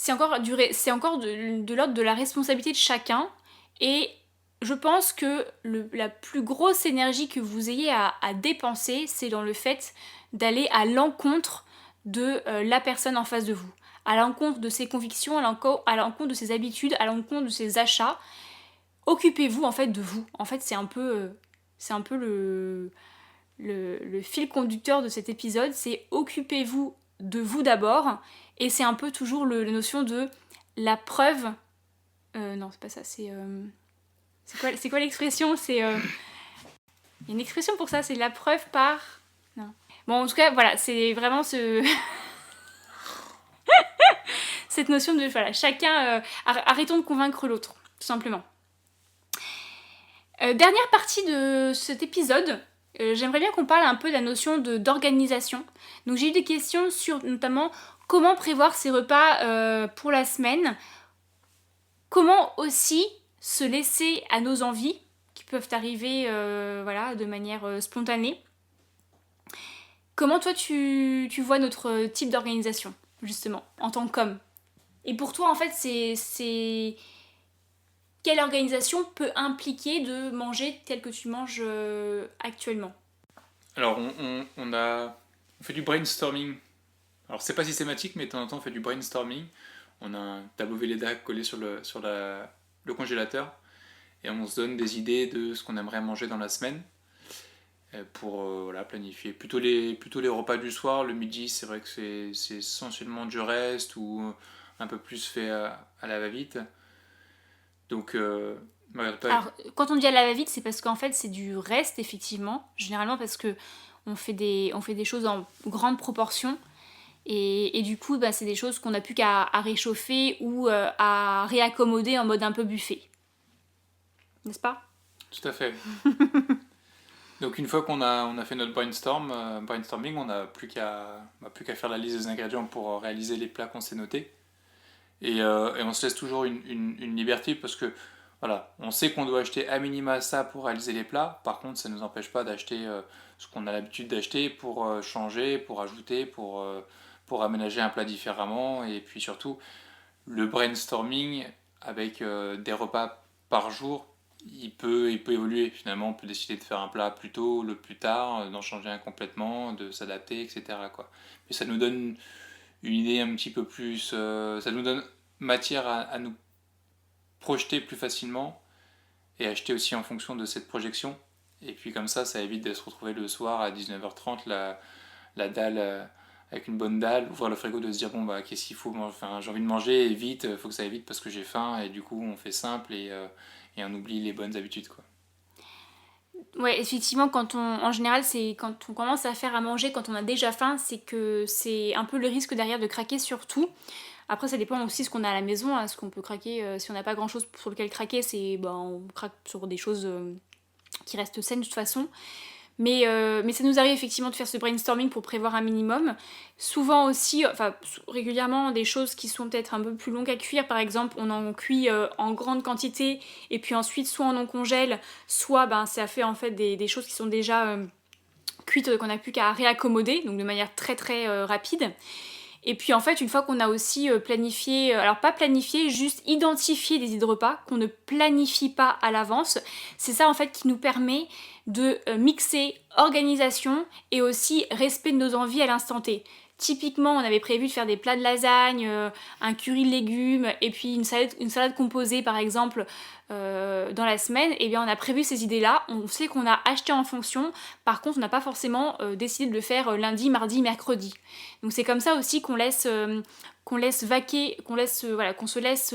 encore de l'ordre de la responsabilité de chacun, et je pense que la plus grosse énergie que vous ayez à dépenser, c'est dans le fait d'aller à l'encontre de la personne en face de vous, à l'encontre de ses convictions, à l'encontre de ses habitudes, à l'encontre de ses achats. Occupez-vous en fait de vous. En fait, c'est un peu le fil conducteur de cet épisode, c'est occupez-vous de vous d'abord, et c'est un peu toujours la notion de la preuve. Non, c'est pas ça, c'est quoi l'expression? Il y a une expression pour ça, c'est la preuve par... Non. Bon, en tout cas, voilà, c'est vraiment cette notion de, voilà, chacun... arrêtons de convaincre l'autre, tout simplement. Dernière partie de cet épisode, j'aimerais bien qu'on parle un peu de la notion d'organisation. Donc j'ai eu des questions sur notamment comment prévoir ses repas pour la semaine, comment aussi se laisser à nos envies, qui peuvent arriver de manière spontanée. Comment toi tu vois notre type d'organisation, justement, en tant qu'homme? Et pour toi, en fait, c'est... Quelle organisation peut impliquer de manger tel que tu manges actuellement? Alors, on fait du brainstorming. Alors, c'est pas systématique, mais de temps en temps, on fait du brainstorming. On a un tableau Velleda collé sur le congélateur, et on se donne des idées de ce qu'on aimerait manger dans la semaine pour planifier. Plutôt les repas du soir. Le midi, c'est vrai que c'est essentiellement du reste ou un peu plus fait à la va-vite. Donc, Alors, quand on dit à la va-vite, c'est parce qu'en fait, c'est du reste, effectivement. Généralement parce que on fait des choses en grande proportion. Et du coup, bah, c'est des choses qu'on n'a plus qu'à réchauffer ou à réaccommoder en mode un peu buffet. N'est-ce pas? Tout à fait. Donc une fois qu'on a fait notre brainstorming, on n'a plus qu'à faire la liste des ingrédients pour réaliser les plats qu'on s'est notés. Et on se laisse toujours une liberté, parce que voilà, on sait qu'on doit acheter à minima ça pour réaliser les plats. Par contre, ça ne nous empêche pas d'acheter ce qu'on a l'habitude d'acheter pour changer, pour ajouter, pour aménager un plat différemment. Et puis surtout, le brainstorming avec des repas par jour, il peut évoluer. Finalement, on peut décider de faire un plat plus tôt, le plus tard, d'en changer un complètement, de s'adapter, etc., quoi. Mais ça nous donne une idée un petit peu plus... ça nous donne matière à nous projeter plus facilement, et acheter aussi en fonction de cette projection. Et puis comme ça évite de se retrouver le soir à 19h30, la dalle... avec une bonne dalle, ouvrir le frigo, de se dire bon bah qu'est-ce qu'il faut, enfin j'ai envie de manger et vite, il faut que ça aille vite parce que j'ai faim, et du coup on fait simple, et on oublie les bonnes habitudes, quoi. Ouais, effectivement, en général, c'est quand on commence à faire à manger, quand on a déjà faim, c'est que c'est un peu le risque derrière de craquer sur tout. Après, ça dépend aussi de ce qu'on a à la maison, hein, ce qu'on peut craquer. Si on n'a pas grand chose sur lequel craquer, on craque sur des choses qui reste saine de toute façon. Mais ça nous arrive effectivement de faire ce brainstorming pour prévoir un minimum. Souvent aussi, régulièrement, des choses qui sont peut-être un peu plus longues à cuire. Par exemple, on en cuit en grande quantité et puis ensuite soit on en congèle, soit ça fait en fait des choses qui sont déjà cuites qu'on n'a plus qu'à réaccommoder, donc de manière très très rapide. Et puis en fait, une fois qu'on a aussi planifié, alors pas planifié, juste identifié des idées de repas qu'on ne planifie pas à l'avance, c'est ça en fait qui nous permet de mixer organisation et aussi respect de nos envies à l'instant T. Typiquement, on avait prévu de faire des plats de lasagne, un curry de légumes et puis une salade composée par exemple dans la semaine. Et bien on a prévu ces idées-là, on sait qu'on a acheté en fonction, par contre on n'a pas forcément décidé de le faire lundi, mardi, mercredi. Donc c'est comme ça aussi qu'on se laisse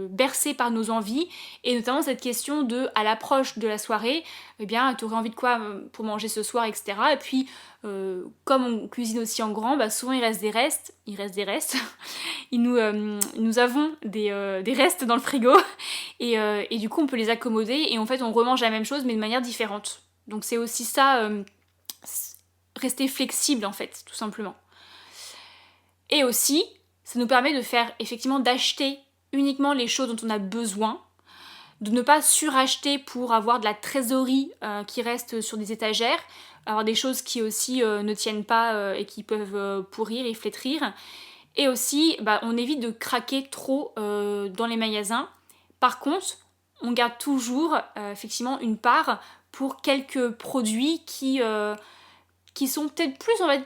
bercer par nos envies, et notamment cette question de, à l'approche de la soirée, eh bien, tu aurais envie de quoi pour manger ce soir, etc. Et puis, comme on cuisine aussi en grand, souvent il reste des restes. Nous avons des restes dans le frigo, et du coup on peut les accommoder, et en fait on remange la même chose, mais de manière différente. Donc c'est aussi ça, rester flexible en fait, tout simplement. Et aussi, ça nous permet de faire effectivement d'acheter uniquement les choses dont on a besoin, de ne pas suracheter pour avoir de la trésorerie qui reste sur des étagères, avoir des choses qui aussi ne tiennent pas et qui peuvent pourrir et flétrir. Et aussi, on évite de craquer trop dans les magasins. Par contre, on garde toujours effectivement une part pour quelques produits qui sont peut-être plus, en fait,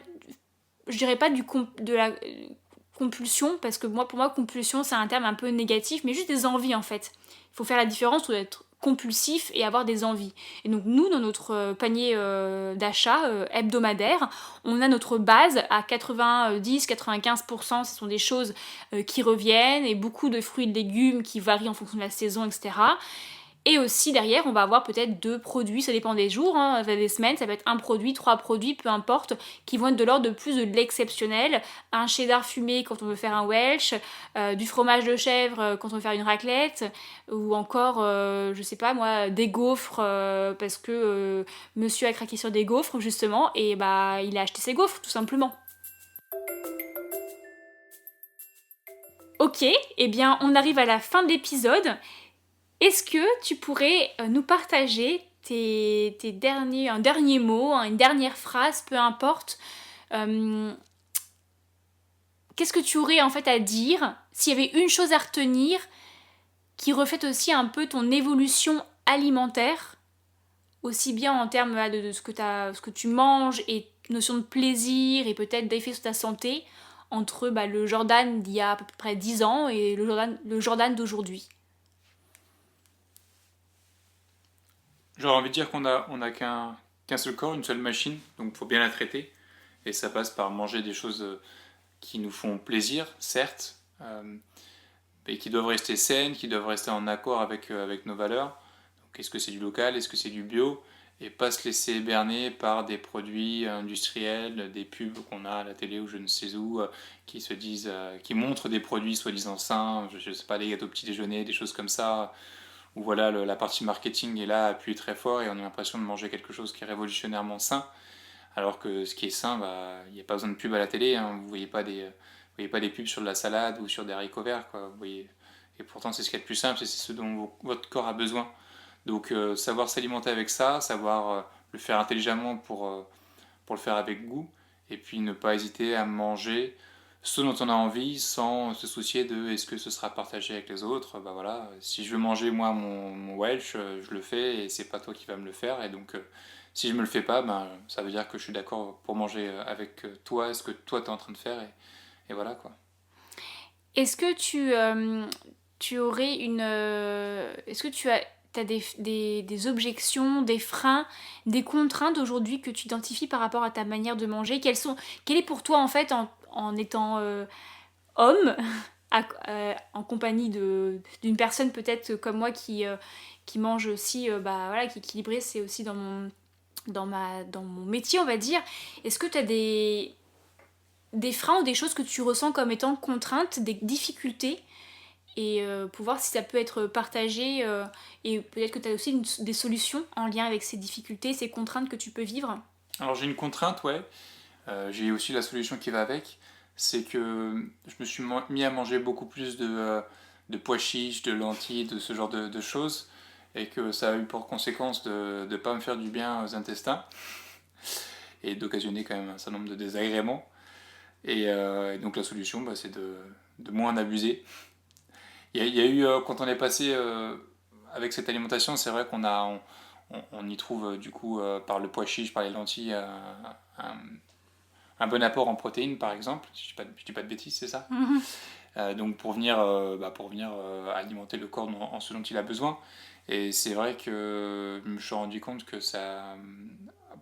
je dirais pas de la compulsion, parce que pour moi compulsion c'est un terme un peu négatif, mais juste des envies en fait. Il faut faire la différence entre être compulsif et avoir des envies. Et donc nous, dans notre panier d'achat hebdomadaire, on a notre base à 90-95%, ce sont des choses qui reviennent, et beaucoup de fruits et de légumes qui varient en fonction de la saison, etc. Et aussi derrière, on va avoir peut-être 2 produits, ça dépend des jours, des semaines, ça peut être 1 produit, 3 produits, peu importe, qui vont être de l'ordre de plus de l'exceptionnel. Un cheddar fumé quand on veut faire un Welsh, du fromage de chèvre quand on veut faire une raclette, ou encore, je sais pas moi, des gaufres parce que monsieur a craqué sur des gaufres justement, et il a acheté ses gaufres tout simplement. Ok, eh bien on arrive à la fin de l'épisode. Est-ce que tu pourrais nous partager un dernier mot, une dernière phrase, peu importe, qu'est-ce que tu aurais en fait à dire s'il y avait une chose à retenir qui reflète aussi un peu ton évolution alimentaire, aussi bien en termes de ce que tu manges et notion de plaisir et peut-être d'effet sur ta santé, entre le Jordan d'il y a à peu près 10 ans et le Jordan d'aujourd'hui. J'aurais envie de dire qu'on a qu'un seul corps, une seule machine, donc il faut bien la traiter. Et ça passe par manger des choses qui nous font plaisir, certes, mais qui doivent rester saines, qui doivent rester en accord avec nos valeurs. Donc, est-ce que c'est du local, est-ce que c'est du bio? Et pas se laisser berner par des produits industriels, des pubs qu'on a à la télé ou je ne sais où, qui se disent, qui montrent des produits soi-disant sains, je ne sais pas, des gâteaux petit déjeuner, des choses comme ça, où voilà, la partie marketing est là, appuie très fort et on a l'impression de manger quelque chose qui est révolutionnairement sain, alors que ce qui est sain, il n'y a pas besoin de pub à la télé, hein, vous voyez pas des pubs sur de la salade ou sur des haricots verts, quoi, vous voyez, et pourtant c'est ce qu'il y a de plus simple, c'est ce dont votre corps a besoin. Donc savoir s'alimenter avec ça, savoir le faire intelligemment pour le faire avec goût, et puis ne pas hésiter à manger ce dont on a envie sans se soucier de est-ce que ce sera partagé avec les autres. Bah voilà, si je veux manger moi mon Welsh, je le fais et c'est pas toi qui vas me le faire. Et donc si je me le fais pas, ça veut dire que je suis d'accord pour manger avec toi ce que toi tu es en train de faire et voilà quoi. Est-ce que tu aurais est-ce que tu as des objections, des freins, des contraintes aujourd'hui que tu identifies par rapport à ta manière de manger? Quelle est pour toi en fait en étant homme, en compagnie d'une personne peut-être comme moi qui mange aussi, qui est équilibrée, c'est aussi dans mon métier on va dire. Est-ce que tu as des freins ou des choses que tu ressens comme étant contraintes, des difficultés, et pour voir si ça peut être partagé et peut-être que tu as aussi des solutions en lien avec ces difficultés, ces contraintes que tu peux vivre. Alors j'ai une contrainte, ouais. J'ai aussi la solution qui va avec. C'est que je me suis mis à manger beaucoup plus de pois chiches, de lentilles, de ce genre de choses. Et que ça a eu pour conséquence de ne pas me faire du bien aux intestins. Et d'occasionner quand même un certain nombre de désagréments. Et donc la solution, c'est de moins en abuser. Il y a eu, quand on est passé avec cette alimentation, c'est vrai on y trouve du coup par le pois chiche, par les lentilles, un bon apport en protéines par exemple. Je dis pas de bêtises, c'est ça. Donc pour venir alimenter le corps en ce dont il a besoin. Et c'est vrai que je me suis rendu compte que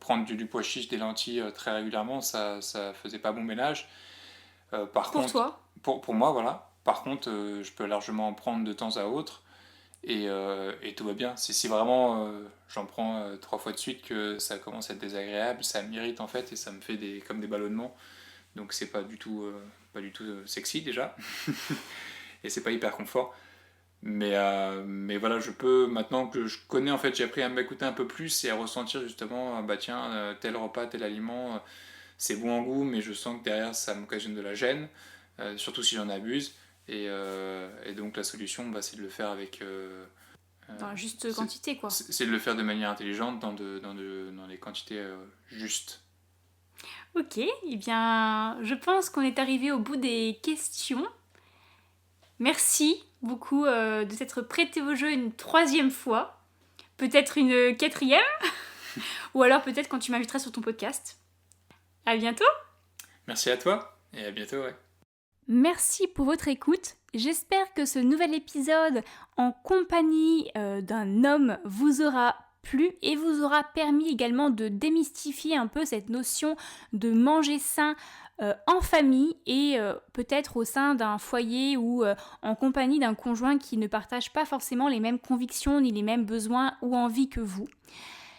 prendre du pois chiche, des lentilles très régulièrement, ça faisait pas bon ménage. Par contre, toi pour moi, voilà. Par contre, je peux largement en prendre de temps à autre et tout va bien. Si vraiment j'en prends 3 fois de suite que ça commence à être désagréable, ça m'irrite en fait et ça me fait comme des ballonnements. Donc c'est pas du tout sexy déjà et c'est pas hyper confort. Mais voilà, je peux, maintenant que je connais, en fait, j'ai appris à m'écouter un peu plus et à ressentir justement, tel repas, tel aliment, c'est bon en goût, mais je sens que derrière ça m'occasionne de la gêne, surtout si j'en abuse. Et donc la solution, c'est de le faire avec... dans la juste quantité, quoi. C'est de le faire de manière intelligente, dans des quantités justes. Ok, eh bien, je pense qu'on est arrivé au bout des questions. Merci beaucoup de s'être prêté au jeu une 3e fois, peut-être une 4e, ou alors peut-être quand tu m'inviteras sur ton podcast. À bientôt. Merci à toi et à bientôt, ouais. Merci pour votre écoute. J'espère que ce nouvel épisode en compagnie d'un homme vous aura plu et vous aura permis également de démystifier un peu cette notion de manger sain en famille et peut-être au sein d'un foyer ou en compagnie d'un conjoint qui ne partage pas forcément les mêmes convictions ni les mêmes besoins ou envies que vous.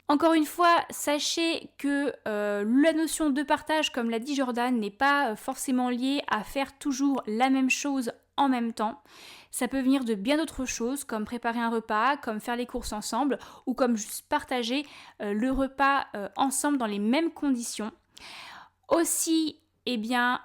Encore une fois, sachez que la notion de partage, comme l'a dit Jordan, n'est pas forcément liée à faire toujours la même chose en même temps. Ça peut venir de bien d'autres choses, comme préparer un repas, comme faire les courses ensemble, ou comme juste partager le repas ensemble dans les mêmes conditions. Aussi,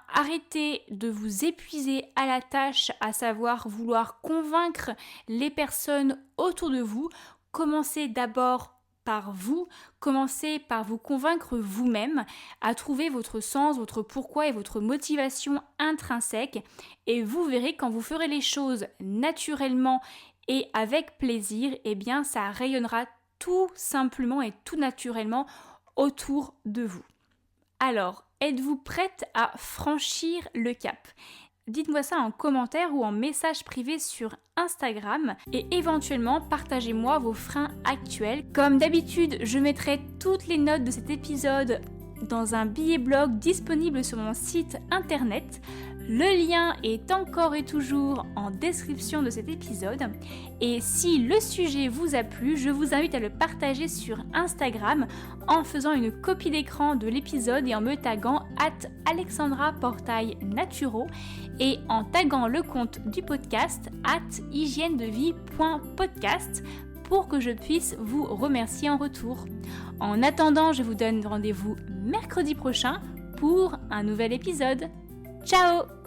arrêtez de vous épuiser à la tâche, à savoir vouloir convaincre les personnes autour de vous. Commencez d'abord par vous, commencez par vous convaincre vous-même à trouver votre sens, votre pourquoi et votre motivation intrinsèque et vous verrez quand vous ferez les choses naturellement et avec plaisir, ça rayonnera tout simplement et tout naturellement autour de vous. Alors, êtes-vous prête à franchir le cap ? Dites-moi ça en commentaire ou en message privé sur Instagram et éventuellement partagez-moi vos freins actuels. Comme d'habitude, je mettrai toutes les notes de cet épisode dans un billet blog disponible sur mon site internet. Le lien est encore et toujours en description de cet épisode. Et si le sujet vous a plu, je vous invite à le partager sur Instagram en faisant une copie d'écran de l'épisode et en me taguant @alexandraportailnaturo et en taguant le compte du podcast @hygienedevie.podcast pour que je puisse vous remercier en retour. En attendant, je vous donne rendez-vous mercredi prochain pour un nouvel épisode. Ciao!